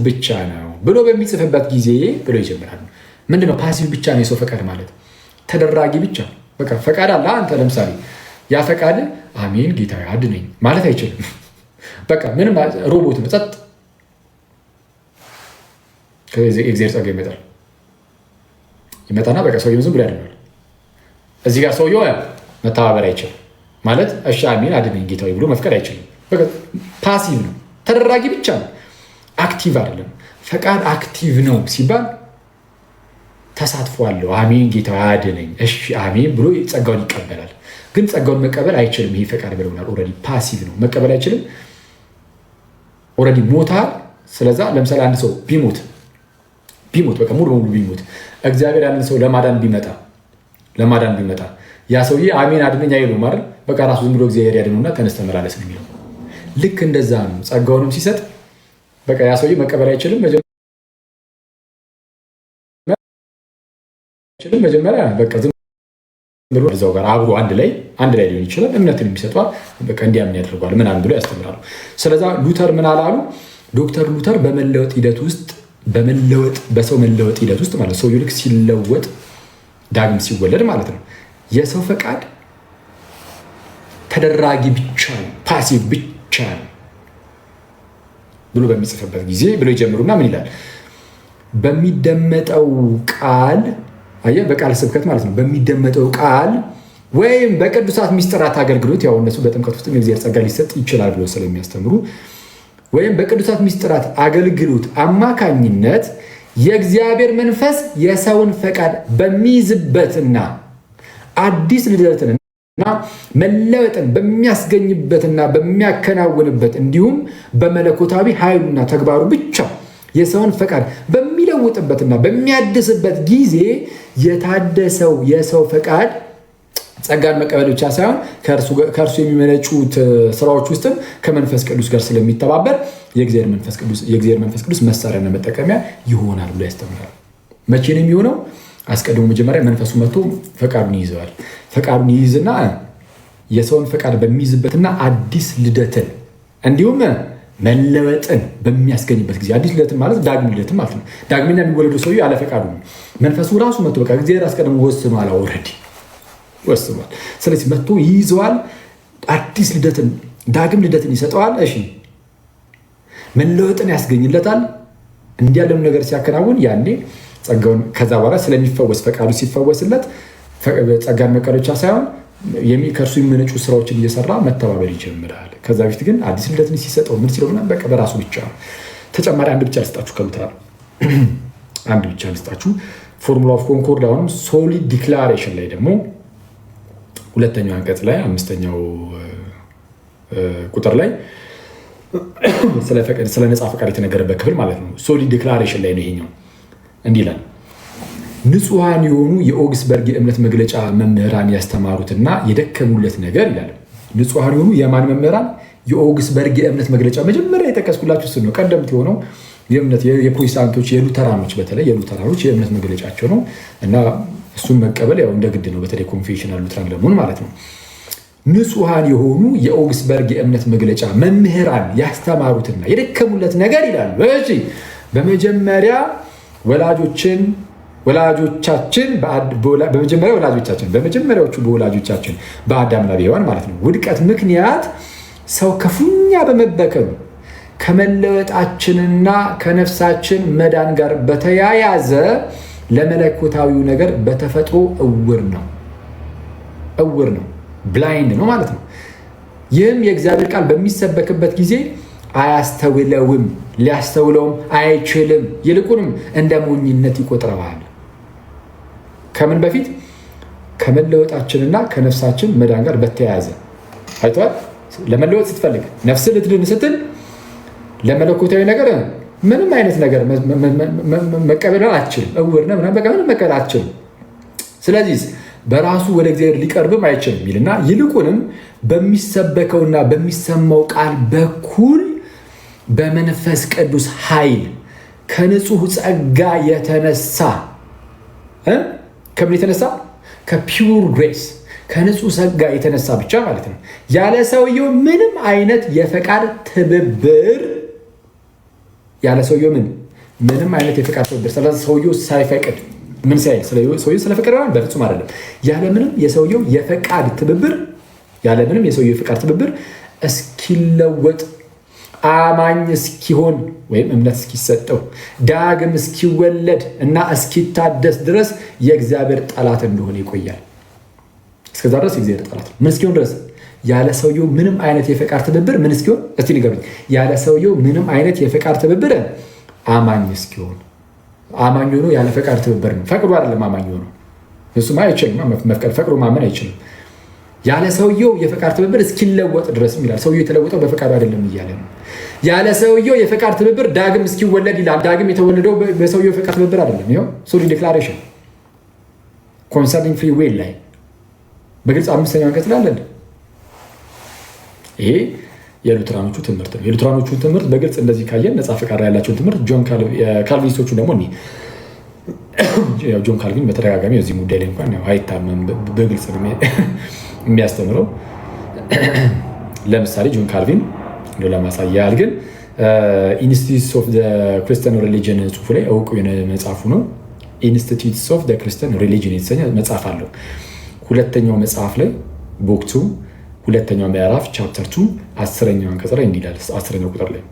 ብቻ ነው ብሎ በሚጽፍበት ጊዜ ብሎ ይጀምራል። ምንድነው ፓሲቭ ብቻ ነው የሰው ፈቃድ ማለት? ተደራጊ ብቻ በቃ ፈቃድ አለ። አንተ ለምሳሌ ያ ፈቃድ አሜን ጌታ አድነኝ ማለት አይችልም። በቃ ምንም ሮቦት ነው፣ ጸጥ። ከእግዚአብሔር ጸጋ ይመጣና በቃ ሰውየው ዝም ብሎ ያድናል። እዚህ ጋር ሰውየው መተባበር አይችልም ማለት እሺ አሜን አድነኝ ጌታ ብሎ መፍቀድ አይችልም። ፓሲቭ ነው፣ ተደራጊ ብቻ ነው፣ አክቲቭ አይደለም። ፈቃድ አክቲቭ ነው ሲባል ተሳትፎ አለው። አሜን ጌታ አድነኝ፣ እሺ አሜን ብሎ ጸጋውን ይቀበላል። ግን ጸጋውን መቀበል አይችልም። ይሄ ፈቃድ ብለውናል። ኦልሬዲ ፓሲቭ ነው፣ መቀበል አይችልም። ኦልሬዲ ሞታል። ስለዛ ለምሳሌ አንድ ሰው ቢሞት በቃ ሙሉ በሙሉ ቢሞት እግዚአብሔር ያንን ሰው ለማዳን ቢመጣ ያ ሰውዬ አሜን አድነኝ አይሉም አይደል? በቃ ራሱ ዝም ብሎ እግዚአብሔር ያድነውና ተነስተ መላለስ ነው የሚለው። ልክ እንደዛ ነው። ጸጋውንም ሲሰጥ በቃ ያ ሰውዬ መቀበል አይችልም። መጀመሪያ በቃ ዝም ብሎ እዛው ጋር አብሮ አንድ ላይ ሊሆን ይችላል። እምነትን የሚሰጧል በቃ እንዲያምን ያደርጓል ምናምን ብሎ ያስተምራሉ። ስለዛ ሉተር ምን አላሉ? ዶክተር ሉተር በሰው መለወጥ ሂደት ውስጥ ማለት ሰው ልክ ሲለወጥ ዳግም ሲወለድ ማለት ነው የሰው ፈቃድ ተደራጊ ብቻ ነው፣ ፓሲቭ ብቻ ነው ብሎ በሚጽፍበት ጊዜ ብሎ ይጀምሩና ምን ይላል? በሚደመጠው ቃል በቃል ስብከት ማለት ነው። በሚደመጠው ቃል ወይም በቅዱሳት ሚስጥራት አገልግሎት ያው እነሱ በጥምቀት ውስጥ የእግዚአብሔር ጸጋ ሊሰጥ ይችላል ብሎ ስለሚያስተምሩ ወይም በቅዱሳት ሚስጥራት አገልግሎት አማካኝነት የእግዚአብሔር መንፈስ የሰውን ፈቃድ በሚይዝበትና አዲስ ልደትንና መለወጥን በሚያስገኝበትና በሚያከናውንበት እንዲሁም በመለኮታዊ ኃይሉና ተግባሩ ብቻ የሰውን ፈቃድ በሚለውጥበትና በሚያድስበት ጊዜ የታደሰው የሰው ፈቃድ ጸጋን መቀበል ብቻ ሳይሆን ከእርሱ የሚመነጩት ስራዎች ውስጥም ከመንፈስ ቅዱስ ጋር ስለሚተባበር የእግዚአብሔር መንፈስ ቅዱስ መሳሪያና መጠቀሚያ ይሆናል ብሎ ያስተምራል። መቼ ነው የሚሆነው? አስቀድሞ መጀመሪያ መንፈሱ መጥቶ ፈቃዱን ይይዘዋል። ፈቃዱን ይይዝና የሰውን ፈቃድ በሚይዝበትና አዲስ ልደትን እንዲሁም መለወጥን በሚያስገኝበት ጊዜ አዲስ ልደትን ማለት ዳግም ልደትን ማለት ነው። ዳግመኛ የሚወለደው ሰውዬው ያለ ፈቃዱ ነው። መንፈሱ ራሱ መጥቶ በቃ እግዚአብሔር አስቀድሞ ወስኗል፣ ኦልሬዲ ወስኗል። ስለዚህ መጥቶ ይይዘዋል፣ አዲስ ልደትን ዳግም ልደትን ይሰጠዋል። እሺ መለወጥን ያስገኝለታል። እንዲህ ያለም ነገር ሲያከናውን ያኔ ጸጋውን ከዛ በኋላ ስለሚፈወስ ፈቃዱ ሲፈወስለት ጸጋን መቀበል ብቻ ሳይሆን ከእርሱ የሚመነጩ ስራዎችን እየሰራ መተባበር ይጀምራል። ከዛ በፊት ግን አዲስ ልደትን ሲሰጠው ምን ሲለው በቃ በራሱ ብቻ ነው። ተጨማሪ አንድ ብቻ ልስጣችሁ ከሉተር አንድ ብቻ ልስጣችሁ። ፎርሙላ ኦፍ ኮንኮርድ አሁንም ሶሊድ ዲክላሬሽን ላይ ደግሞ ሁለተኛው አንቀጽ ላይ 5ኛው ቁጥር ላይ ስለ ነፃ ፈቃድ የተነገረበት ክፍል ማለት ነው። ሶሊድ ዲክላሬሽን ላይ ነው ይሄኛው። እንዲህ ይላል፣ ንጹሐን የሆኑ የኦግስበርግ የእምነት መግለጫ መምህራን ያስተማሩትና የደከሙለት ነገር ይላል። ንጹሐን የሆኑ የማን መምህራን? የኦግስበርግ የእምነት መግለጫ መጀመሪያ የጠቀስኩላችሁ እሱ ነው። ቀደምት የሆነው የእምነት የፕሮቴስታንቶች የሉተራኖች በተለይ የሉተራኖች የእምነት መግለጫቸው ነው እና እሱን መቀበል ያው እንደ ግድ ነው። በተለይ ኮንፌሽናል ሉተራን ለመሆን ማለት ነው። ንጹሐን የሆኑ የኦግስበርግ የእምነት መግለጫ መምህራን ያስተማሩትና የደከሙለት ነገር ይላል። በመጀመሪያ በመጀመሪያዎቹ በወላጆቻችን በአዳምና በሔዋን ማለት ነው ውድቀት ምክንያት ሰው ክፉኛ በመበከሉ ከመለወጣችንና ከነፍሳችን መዳን ጋር በተያያዘ ለመለኮታዊው ነገር በተፈጥሮ እውር ነው፣ ብላይንድ ነው ማለት ነው። ይህም የእግዚአብሔር ቃል በሚሰበክበት ጊዜ አያስተውለውም፣ ሊያስተውለውም አይችልም። ይልቁንም እንደ ሞኝነት ይቆጥረዋል። ከምን በፊት? ከመለወጣችንና ከነፍሳችን መዳን ጋር በተያያዘ አይተዋል። ለመለወጥ ስትፈልግ ነፍስ ልትድን ስትል ለመለኮታዊ ነገር ምንም አይነት ነገር መቀበል አትችልም። እውር ነህ ምናምን በቃ ምንም መቀበል አትችልም። ስለዚህ በራሱ ወደ እግዚአብሔር ሊቀርብም አይችልም ይልና ይልቁንም በሚሰበከውና በሚሰማው ቃል በኩል በመንፈስ ቅዱስ ኃይል ከንጹህ ጸጋ የተነሳ ከምን የተነሳ? ከፒውር ግሬስ ከንጹህ ጸጋ የተነሳ ብቻ ማለት ነው። ያለ ሰውየው ምንም አይነት የፈቃድ ትብብር ምንም አይነት የፈቃድ ትብብር ስለዚህ ሰውየው ሳይፈቅድ ምን ሳይል ሰውየው ስለፈቀደ በፍጹም አይደለም። ያለምንም የሰውየው የፈቃድ ትብብር እስኪለወጥ አማኝ እስኪሆን ወይም እምነት እስኪሰጠው ዳግም እስኪወለድ እና እስኪታደስ ድረስ የእግዚአብሔር ጠላት እንደሆነ ይቆያል። እስከዛ ድረስ የእግዚአብሔር ጠላት ነው። ምን እስኪሆን ድረስ? ያለ ሰውየው ምንም አይነት የፈቃድ ትብብር ምን እስኪሆን እስቲ ንገሩኝ። ያለ ሰውየው ምንም አይነት የፈቃድ ትብብር አማኝ እስኪሆን። አማኝ ሆኖ ያለ ፈቃድ ትብብር ነው። ፈቅዶ አይደለም አማኝ ሆኖ፣ እሱማ አይችልም መፍቀድ፣ ፈቅዶ ማመን አይችልም። ያለ ሰውየው የፈቃድ ትብብር እስኪለወጥ ድረስም ይላል። ሰውየው የተለወጠው በፈቃዱ አይደለም እያለ ነው። ያለ ሰውየው የፈቃድ ትብብር ዳግም እስኪወለድ ይላል። ዳግም የተወለደው በሰውየው የፈቃድ ትብብር አይደለም። ይኸው ሶሊ ዲክላሬሽን ኮንሰርኒንግ ፍሪ ዊል ላይ በግልጽ 5ኛው አንቀጽ ላይ አለ። ይሄ የሉትራኖቹ ትምህርት ነው። የሉትራኖቹ ትምህርት በግልጽ እንደዚህ ካየን ነፃ ፈቃድ ያላቸውን ትምህርት ካልቪኒስቶቹ ደግሞ ጆን ካልቪን በተደጋጋሚ የዚህ ጉዳይ ላይ እንኳን አይታመም በግልጽ የሚያስተምረው። ለምሳሌ ጆን ካልቪን ለማሳያ ያህል ግን ኢንስቲትዩትስ ኦፍ ክርስቲያን ሪሊጅን ጽሑፉ ላይ እውቁ የሆነ መጽሐፉ ነው። ኢንስቲትዩትስ ኦፍ ክርስቲያን ሪሊጅን የተሰኘ መጽሐፍ አለው። ሁለተኛው መጽሐፍ ላይ ቦክቱ ሁለተኛው ምዕራፍ ቻፕተር 2 10ኛው አንቀጽ ላይ እንዲህ ይላል። 10ኛው ቁጥር ላይ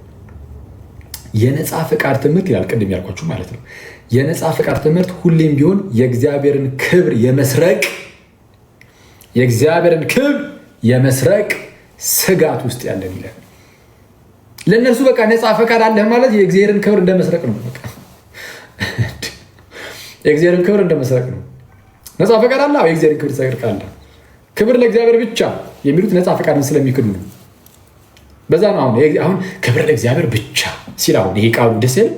የነፃ ፈቃድ ትምህርት ይላል። ቅድም ያልኳችሁ ማለት ነው። የነፃ ፈቃድ ትምህርት ሁሌም ቢሆን የእግዚአብሔርን ክብር የመስረቅ ስጋት ውስጥ ያለን ይላል። ለእነርሱ በቃ ነፃ ፈቃድ አለህ ማለት የእግዚአብሔርን ክብር እንደመስረቅ ነው። በቃ የእግዚአብሔርን ክብር እንደመስረቅ ነው። ነፃ ፈቃድ አለ፣ የእግዚአብሔርን ክብር ትሰርቃለህ። ክብር ለእግዚአብሔር ብቻ የሚሉት ነፃ ፈቃድን ስለሚክዱ ነው። በዛ ነው አሁን ክብር ለእግዚአብሔር ብቻ ሲል አሁን ይሄ ቃሉ ደስ ይላል።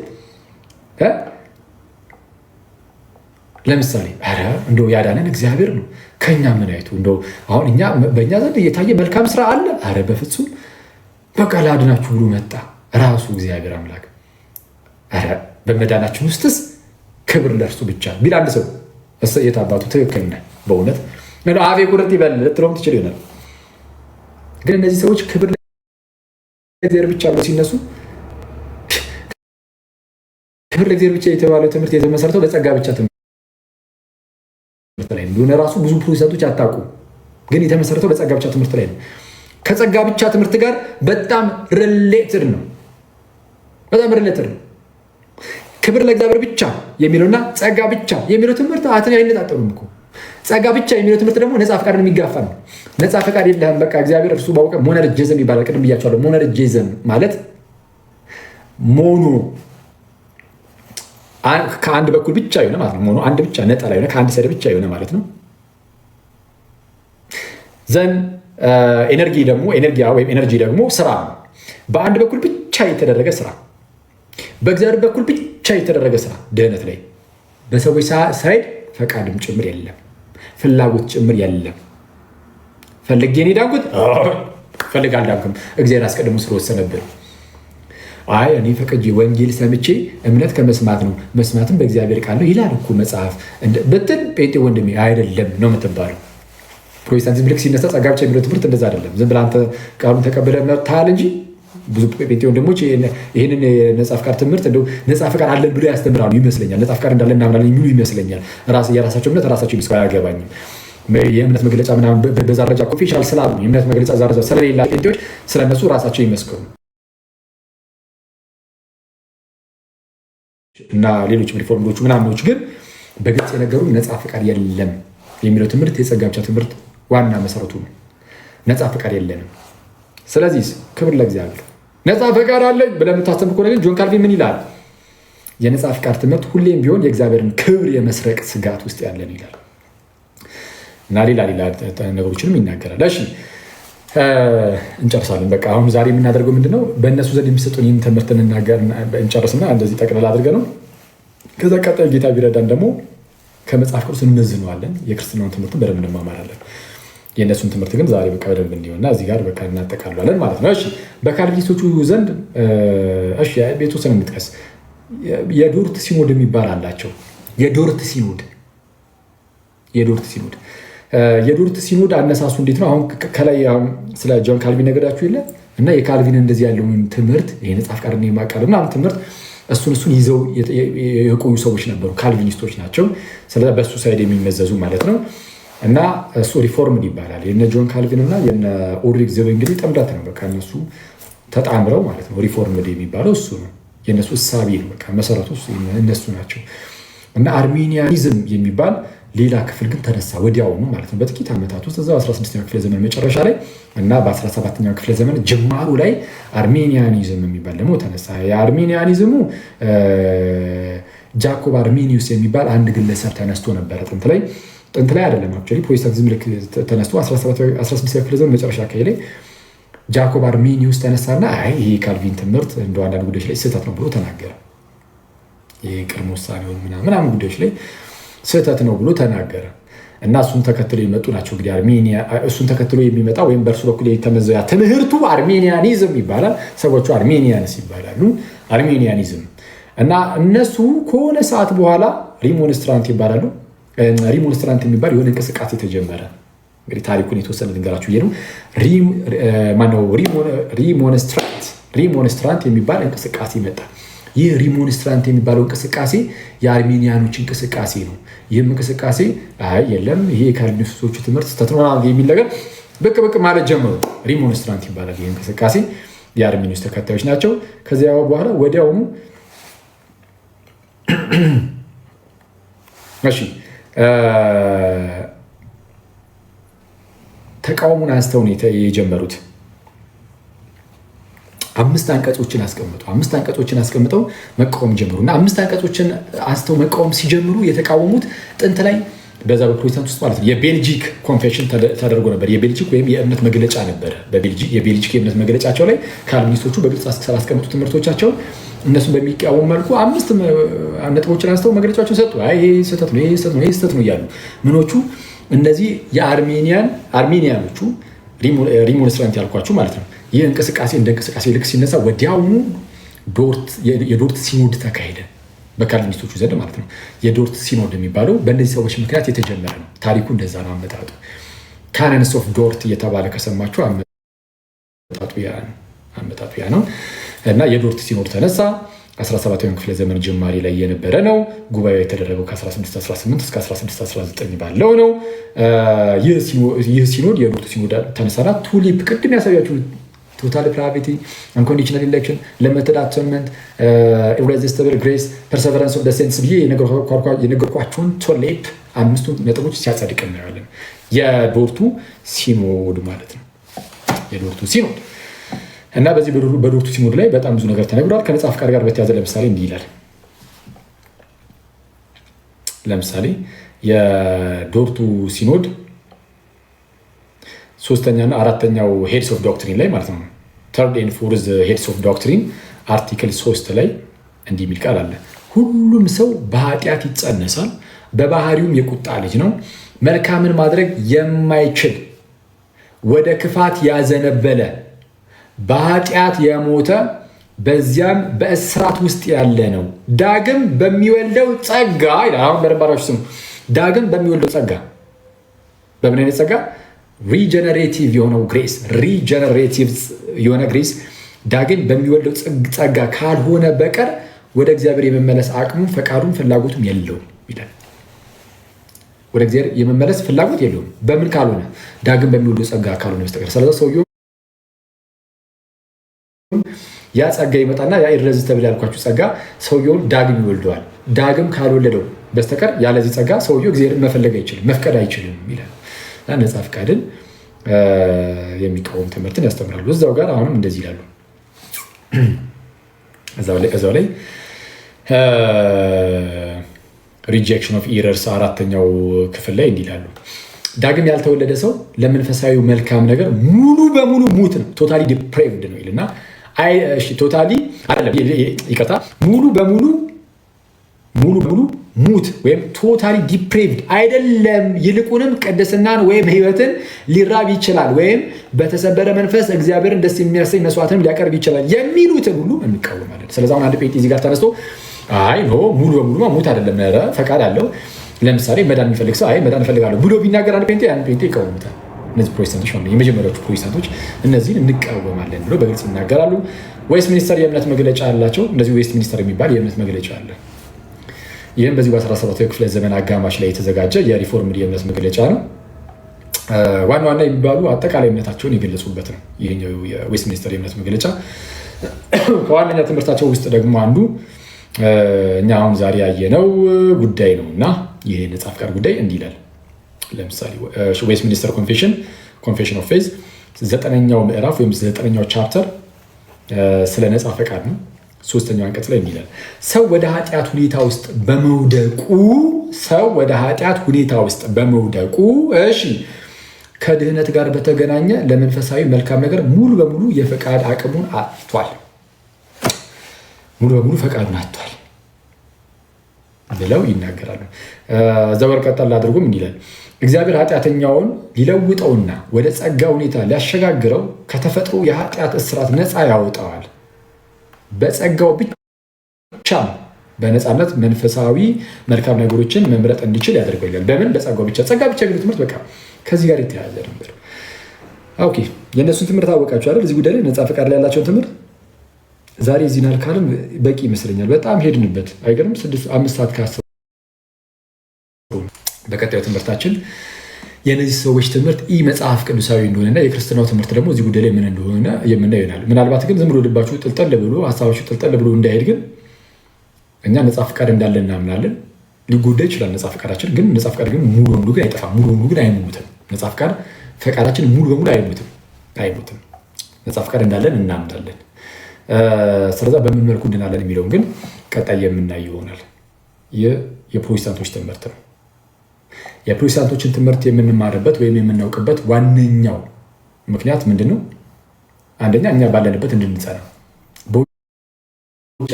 ለምሳሌ ኧረ እንደው ያዳነን እግዚአብሔር ነው፣ ከኛ ምን አይቱ እንደው አሁን በእኛ ዘንድ እየታየ መልካም ስራ አለ? ኧረ በፍጹም በቃ ላድናችሁ ብሎ መጣ ራሱ እግዚአብሔር አምላክ። ኧረ በመዳናችን ውስጥስ ክብር ለእርሱ ብቻ ቢል አንድ ሰው የት አባቱ ትክክል ነህ በእውነት አፌ ቁርጥ ይበል ልትለውም ትችል ይሆናል። ግን እነዚህ ሰዎች ክብር ለእግዚአብሔር ብቻ ብለው ሲነሱ ክብር ለእግዚአብሔር ብቻ የተባለው ትምህርት የተመሰረተው በጸጋ ብቻ ትምህርት ላይ ነው። ራሱ ብዙ ፕሮቴስታንቶች አታውቁ፣ ግን የተመሰረተው በጸጋ ብቻ ትምህርት ላይ ነው። ከጸጋ ብቻ ትምህርት ጋር በጣም ሪሌትድ ነው። ክብር ለእግዚአብሔር ብቻ የሚለውና ጸጋ ብቻ የሚለው ትምህርት አይነጣጠሉም እኮ። ጸጋ ብቻ የሚለው ትምህርት ደግሞ ነፃ ፈቃድን የሚጋፋ ነው። ነፃ ፈቃድ የለህም በቃ እግዚአብሔር እርሱ ባውቀ ሞነርጂዝም ይባላል። ቅድም ብያቸዋለሁ። ሞነርጂዝም ማለት ከአንድ በኩል ብቻ የሆነ ማለት ነው። ሞኖ አንድ ብቻ ነጠላ የሆነ ከአንድ ሳይድ ብቻ የሆነ ማለት ነው። ዘን ኤነርጂ ደግሞ ስራ ነው። በአንድ በኩል ብቻ የተደረገ ስራ፣ በእግዚአብሔር በኩል ብቻ የተደረገ ስራ ድህነት ላይ በሰዎች ሳይድ ፈቃድም ጭምር የለም፣ ፍላጎት ጭምር የለም። ፈልጌ እኔ ዳንኩት ፈልግ አልዳንኩም፣ እግዚአብሔር አስቀድሞ ስለወሰነብን። አይ እኔ ፈቅጄ ወንጌል ሰምቼ እምነት ከመስማት ነው፣ መስማትም በእግዚአብሔር ቃል ነው ይላል እኮ መጽሐፍ ብትል ጴንጤ ወንድሜ አይደለም ነው የምትባለው። ፕሮቴስታንቲዝም ልክ ሲነሳ ጸጋ ብቻ የሚለው ትምህርት እንደዛ አይደለም። ዝም ብለህ አንተ ቃሉን ተቀብለህ መጥተሃል እንጂ ብዙ ጴንጤ ወንድሞች ይህንን የነፃ ፈቃድ ትምህርት እንደው ነፃ ፈቃድ አለን ብሎ ያስተምራሉ ይመስለኛል። ነፃ ፈቃድ እንዳለን እናምናለን የሚሉ ይመስለኛል። የራሳቸው እምነት ራሳቸው ይመስል አያገባኝም። የእምነት መግለጫ ምናምን በዛ ደረጃ ኦፊሻል ስላሉ የእምነት መግለጫ ዛሬ ስለሌላ ጴንጤዎች ስለነሱ ራሳቸው ይመስክሩ እና ሌሎች ሪፎርመሮቹ ምናምኖች ግን በግልጽ የነገሩ ነፃ ፈቃድ የለም የሚለው ትምህርት የጸጋ ብቻ ትምህርት ዋና መሰረቱ ነው። ነፃ ፈቃድ የለንም። ስለዚህ ክብር ለእግዚአብሔር። ነፃ ፈቃድ አለኝ ብለህ የምታስተምር ከሆነ ግን ጆን ካልቪን ምን ይላል? የነፃ ፈቃድ ትምህርት ሁሌም ቢሆን የእግዚአብሔርን ክብር የመስረቅ ስጋት ውስጥ ያለን ይላል እና ሌላ ነገሮችንም ይናገራል። እሺ እንጨርሳለን። በቃ አሁን ዛሬ የምናደርገው ምንድነው? በእነሱ ዘንድ የሚሰጡን ይህን ትምህርት እንጨርስና እንደዚህ ጠቅለል አድርገ ነው። ከዛ ቀጣይ ጌታ ቢረዳን ደግሞ ከመጽሐፍ ቅዱስ እንመዝነዋለን። የክርስትናውን ትምህርትን በደንብ እንማማራለን። የእነሱን ትምህርት ግን ዛሬ በቃ በደንብ እንዲሆንና እዚህ ጋር በቃ እናጠቃለዋለን ማለት ነው። እሺ በካልቪኒስቶቹ ዘንድ የተወሰነ እንጥቀስ። የዶርት ሲኖድ የሚባል አላቸው። የዶርት ሲኖድ አነሳሱ እንዴት ነው? አሁን ከላይ ስለ ጆን ካልቪን ነገራችሁ የለ እና የካልቪን እንደዚህ ያለውን ትምህርት የነፃ ፈቃድን የማቃለል ምናምን ትምህርት እሱን ይዘው የቆዩ ሰዎች ነበሩ። ካልቪኒስቶች ናቸው። ስለዚ በእሱ ሳይድ የሚመዘዙ ማለት ነው። እና እሱ ሪፎርምድ ይባላል። የነ ጆን ካልቪን እና የነ ኡልሪክ zwingli ጥምረት ነው። በቃ እነሱ ተጣምረው ማለት ነው። ሪፎርምድ የሚባለው እሱ ነው። የእነሱ እሳቤ ነው። በቃ መሰረቱ እነሱ ናቸው። እና አርሜኒያኒዝም የሚባል ሌላ ክፍል ግን ተነሳ ወዲያውኑ ማለት ነው። በጥቂት ዓመታት ውስጥ እዛው 16ኛው ክፍለ ዘመን መጨረሻ ላይ እና በ17ኛው ክፍለ ዘመን ጅማሩ ላይ አርሜኒያኒዝም የሚባል ደግሞ ተነሳ። የአርሜኒያኒዝሙ ጃኮብ አርሜኒዩስ የሚባል አንድ ግለሰብ ተነስቶ ነበረ። ጥንት ላይ አይደለም አክቹዋሊ ፕሮቴስታንቲዝም ልክ ተነስቶ 16ኛው ክፍለ ዘመን መጨረሻ አካባቢ ላይ ጃኮብ አርሜኒዩስ ተነሳና ይሄ ካልቪን ትምህርት እንደ አንዳንድ ጉዳዮች ላይ ስህተት ነው ብሎ ተናገረ። የቅድመ ውሳኔውን ምናምን ጉዳዮች ላይ ስህተት ነው ብሎ ተናገረ እና እሱን ተከትሎ የመጡ ናቸው እንግዲህ አርሜኒያ። እሱን ተከትሎ የሚመጣ ወይም በእርሱ በኩል የተመዘያ ትምህርቱ አርሜኒያኒዝም ይባላል። ሰዎቹ አርሜኒያንስ ይባላሉ። አርሜኒያኒዝም እና እነሱ ከሆነ ሰዓት በኋላ ሪሞንስትራንት ይባላሉ። ሪሞንስትራንት የሚባል የሆነ እንቅስቃሴ ተጀመረ። እንግዲህ ታሪኩን የተወሰነ ልንገራችሁ ነው። ሪሞንስትራንት የሚባል እንቅስቃሴ መጣ። ይህ ሪሞንስትራንት የሚባለው እንቅስቃሴ የአርሜኒያኖች እንቅስቃሴ ነው። ይህም እንቅስቃሴ የለም ይሄ የካልቪኒስቶቹ ትምህርት ስህተት ነው የሚል ነገር ብቅ ማለት ጀመሩ። ሪሞንስትራንት ይባላል ይህ እንቅስቃሴ። የአርሜኒዮስ ተከታዮች ናቸው። ከዚያ በኋላ ወዲያውኑ ተቃውሞን አንስተው ነው የጀመሩት። 5 አንቀጾችን አስቀምጡ። 5 አንቀጾችን አስቀምጠው መቃወም ጀምሩ እና 5 አንቀጾችን አንስተው መቃወም ሲጀምሩ የተቃወሙት ጥንት ላይ በዛ በፕሮቴስታንት ውስጥ ማለት ነው የቤልጂክ ኮንፌሽን ተደርጎ ነበር። የቤልጂክ ወይም የእምነት መግለጫ ነበረ። የቤልጂክ የእምነት መግለጫቸው ላይ ካልቪኒስቶቹ በግልጽ ስላስቀምጡ ትምህርቶቻቸውን እነሱን በሚቃወም መልኩ 5 ነጥቦችን አንስተው መግለጫቸውን ሰጡ። ይሄ ስህተት ነው፣ ይሄ ስህተት ነው፣ ይሄ ስህተት ነው እያሉ ምኖቹ እነዚህ የአርሜኒያኖቹ ሪሞንስትራንት ያልኳችሁ ማለት ነው። ይህ እንቅስቃሴ እንደ እንቅስቃሴ ልክ ሲነሳ ወዲያውኑ የዶርት ሲኖድ ተካሄደ በካልቪኒስቶቹ ዘንድ ማለት ነው። የዶርት ሲኖድ የሚባለው በእነዚህ ሰዎች ምክንያት የተጀመረ ነው። ታሪኩ እንደዛ ነው አመጣጡ። ካነንስ ኦፍ ዶርት እየተባለ ከሰማችሁ አመጣጡ ያ ነው እና የዶርት ሲኖድ ተነሳ። 17ኛው ክፍለ ዘመን ጅማሬ ላይ የነበረ ነው። ጉባኤው የተደረገው ከ1618 እስከ 1619 ባለው ነው። ይህ ሲኖድ የዶርት ሲኖድ ተነሳና ቱሊፕ ቅድም ያሳያችሁ ቶታል ፕራቪቲ፣ አንኮንዲሽናል ኢሌክሽን፣ ሊሚትድ አቶንመንት፣ ኢሬዚስቲብል ግሬስ፣ ፐርሰቨራንስ ኦፍ ዘ ሴንትስ ብዬ የነገርኳቸውን ቱሊፕ 5 ነጥቦች ሲያጸድቅ እናያለን። የዶርቱ ሲኖድ ማለት ነው። የዶርቱ ሲኖድ እና በዚህ በዶርቱ ሲኖድ ላይ በጣም ብዙ ነገር ተነግሯል። ከነጻ ፍቃድ ጋር በተያዘ ለምሳሌ እንዲህ ይላል። ለምሳሌ የዶርቱ ሲኖድ 3ኛና 4ኛው ሄድስ ኦፍ ዶክትሪን ላይ ማለት ነው ተርድ ኤንድ ፎርዝ ሄድስ ኦፍ ዶክትሪን አርቲክል 3 ላይ እንዲህ የሚል ቃል አለ። ሁሉም ሰው በኃጢአት ይጸነሳል፣ በባህሪውም የቁጣ ልጅ ነው። መልካምን ማድረግ የማይችል ወደ ክፋት ያዘነበለ በኃጢአት የሞተ በዚያም በእስራት ውስጥ ያለ ነው። ዳግም በሚወልደው ጸጋ ይላል። አሁን በረባሮች ስሙ ዳግም በሚወልደው ጸጋ። በምን አይነት ጸጋ? ሪጀነሬቲቭ የሆነው ግሬስ፣ ሪጀነሬቲቭ የሆነ ግሬስ ዳግም በሚወልደው ጸጋ ካልሆነ በቀር ወደ እግዚአብሔር የመመለስ አቅሙም ፈቃዱም ፍላጎቱም የለውም ይላል። ወደ እግዚአብሔር የመመለስ ፍላጎት የለውም። በምን ካልሆነ? ዳግም በሚወልደው ጸጋ ካልሆነ በስተቀር። ስለዚህ ሰውየው ያ ጸጋ ይመጣና ያ ኢሬዚስቲብል ያልኳችሁ ጸጋ ሰውየውን ዳግም ይወልደዋል። ዳግም ካልወለደው በስተቀር ያለዚህ ጸጋ ሰውየው እግዚአብሔርን መፈለግ አይችልም፣ መፍቀድ አይችልም ይላል። ነፃ ፍቃድን የሚቃወም ትምህርትን ያስተምራሉ። እዛው ጋር አሁንም እንደዚህ ይላሉ። እዛው ላይ ሪጀክሽን ኦፍ ኢረርስ 4ኛው ክፍል ላይ እንዲህ ይላሉ። ዳግም ያልተወለደ ሰው ለመንፈሳዊ መልካም ነገር ሙሉ በሙሉ ሙት ነው፣ ቶታሊ ዲፕሬቭድ ነው ይልና ቶታሊ አይደለም፣ ይቅርታ፣ ሙሉ በሙሉ ሙት ወይም ቶታሊ ዲፕሬቭድ አይደለም። ይልቁንም ቅድስናን ወይም ሕይወትን ሊራብ ይችላል፣ ወይም በተሰበረ መንፈስ እግዚአብሔርን ደስ የሚያሰኝ መስዋዕትንም ሊያቀርብ ይችላል የሚሉትን ሁሉ እንቃወማለን። ስለዚህ አሁን አንድ ጴንጤ እዚህ ጋር ተነስቶ ሙሉ በሙሉ ሙት አይደለም፣ ኧረ ፈቃድ አለው። ለምሳሌ መዳን የሚፈልግ ሰው መዳን እፈልጋለሁ ብሎ ቢናገር አንድ ጴንጤ ያን ጴንጤ ይቃወሙታል። እነዚህ ፕሮቴስታንቶች ማለት የመጀመሪያዎቹ ፕሮቴስታንቶች እነዚህን እንቃወማለን ብሎ በግልጽ ይናገራሉ። ዌስት ሚኒስተር የእምነት መግለጫ አላቸው። እንደዚህ ዌስት ሚኒስተር የሚባል የእምነት መግለጫ አለ። ይህም በዚህ በ17ኛው ክፍለ ዘመን አጋማሽ ላይ የተዘጋጀ የሪፎርምድ የእምነት መግለጫ ነው። ዋና ዋና የሚባሉ አጠቃላይ እምነታቸውን የገለጹበት ነው ይሄኛው የዌስት ሚኒስተር የእምነት መግለጫ። ከዋነኛ ትምህርታቸው ውስጥ ደግሞ አንዱ እኛ አሁን ዛሬ ያየነው ጉዳይ ነው እና ይሄ ነፃ ፈቃድ ጉዳይ እንዲህ ይላል። ለምሳሌ ዌስትሚኒስተር ኮንፌሽን ኦፍ ፌዝ 9ኛው ምዕራፍ ወይም 9ኛው ቻፕተር ስለ ነፃ ፈቃድ ነው። 3ኛው አንቀጽ ላይ እንዲህ ይላል፣ ሰው ወደ ኃጢአት ሁኔታ ውስጥ በመውደቁ እሺ ከድህነት ጋር በተገናኘ ለመንፈሳዊ መልካም ነገር ሙሉ በሙሉ የፈቃድ አቅሙን አጥቷል። ሙሉ በሙሉ ፈቃዱን አጥቷል ብለው ይናገራሉ። ዘወር ቀጠል አድርጎም እንዲህ ይላል፣ እግዚአብሔር ኃጢአተኛውን ሊለውጠውና ወደ ጸጋ ሁኔታ ሊያሸጋግረው ከተፈጥሮ የኃጢአት እስራት ነፃ ያወጣዋል። በጸጋው ብቻ በነፃነት መንፈሳዊ መልካም ነገሮችን መምረጥ እንዲችል ያደርገው ይላል። በምን? በጸጋው ብቻ። ጸጋ ብቻ የሚለው ትምህርት በቃ ከዚህ ጋር የተያያዘ ነበር። ኦኬ፣ የእነሱን ትምህርት አወቃችሁ አይደል? እዚህ ጉዳይ ላይ ነፃ ፈቃድ ላይ ያላቸውን ትምህርት ዛሬ እዚህ ካልም በቂ ይመስለኛል። በጣም ሄድንበት አይገርም? 5 ሰዓት ከ10 በቀጣዩ ትምህርታችን የእነዚህ ሰዎች ትምህርት ኢ መጽሐፍ ቅዱሳዊ እንደሆነና የክርስትናው ትምህርት ደግሞ እዚህ ጉዳይ ላይ ምን እንደሆነ የምናየው ይሆናል። ምናልባት ግን ዝም ብሎ ልባችሁ ጥልጠል ብሎ ሀሳባችሁ ጥልጠል ብሎ እንዳይሄድ ግን እኛ ነፃ ፈቃድ እንዳለን እናምናለን። ሊጎዳ ይችላል ነፃ ፈቃዳችን፣ ግን ነፃ ፈቃድ ግን ሙሉ በሙሉ ግን አይጠፋም፣ ሙሉ በሙሉ ግን አይሞትም። ነፃ ፈቃዳችን ሙሉ በሙሉ አይሞትም። ነፃ ፈቃድ እንዳለን እናምናለን። ስለዛ በምን መልኩ እንድናለን የሚለውን ግን ቀጣይ የምናየው ይሆናል። የፕሮቴስታንቶች ትምህርት ነው። የፕሮቴስታንቶችን ትምህርት የምንማርበት ወይም የምናውቅበት ዋነኛው ምክንያት ምንድን ነው? አንደኛ እኛ ባለንበት እንድንጸና፣ በውጭ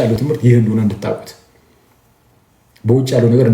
ያለው ትምህርት ይህ እንደሆነ እንድታውቁት፣ በውጭ ያለው ነገር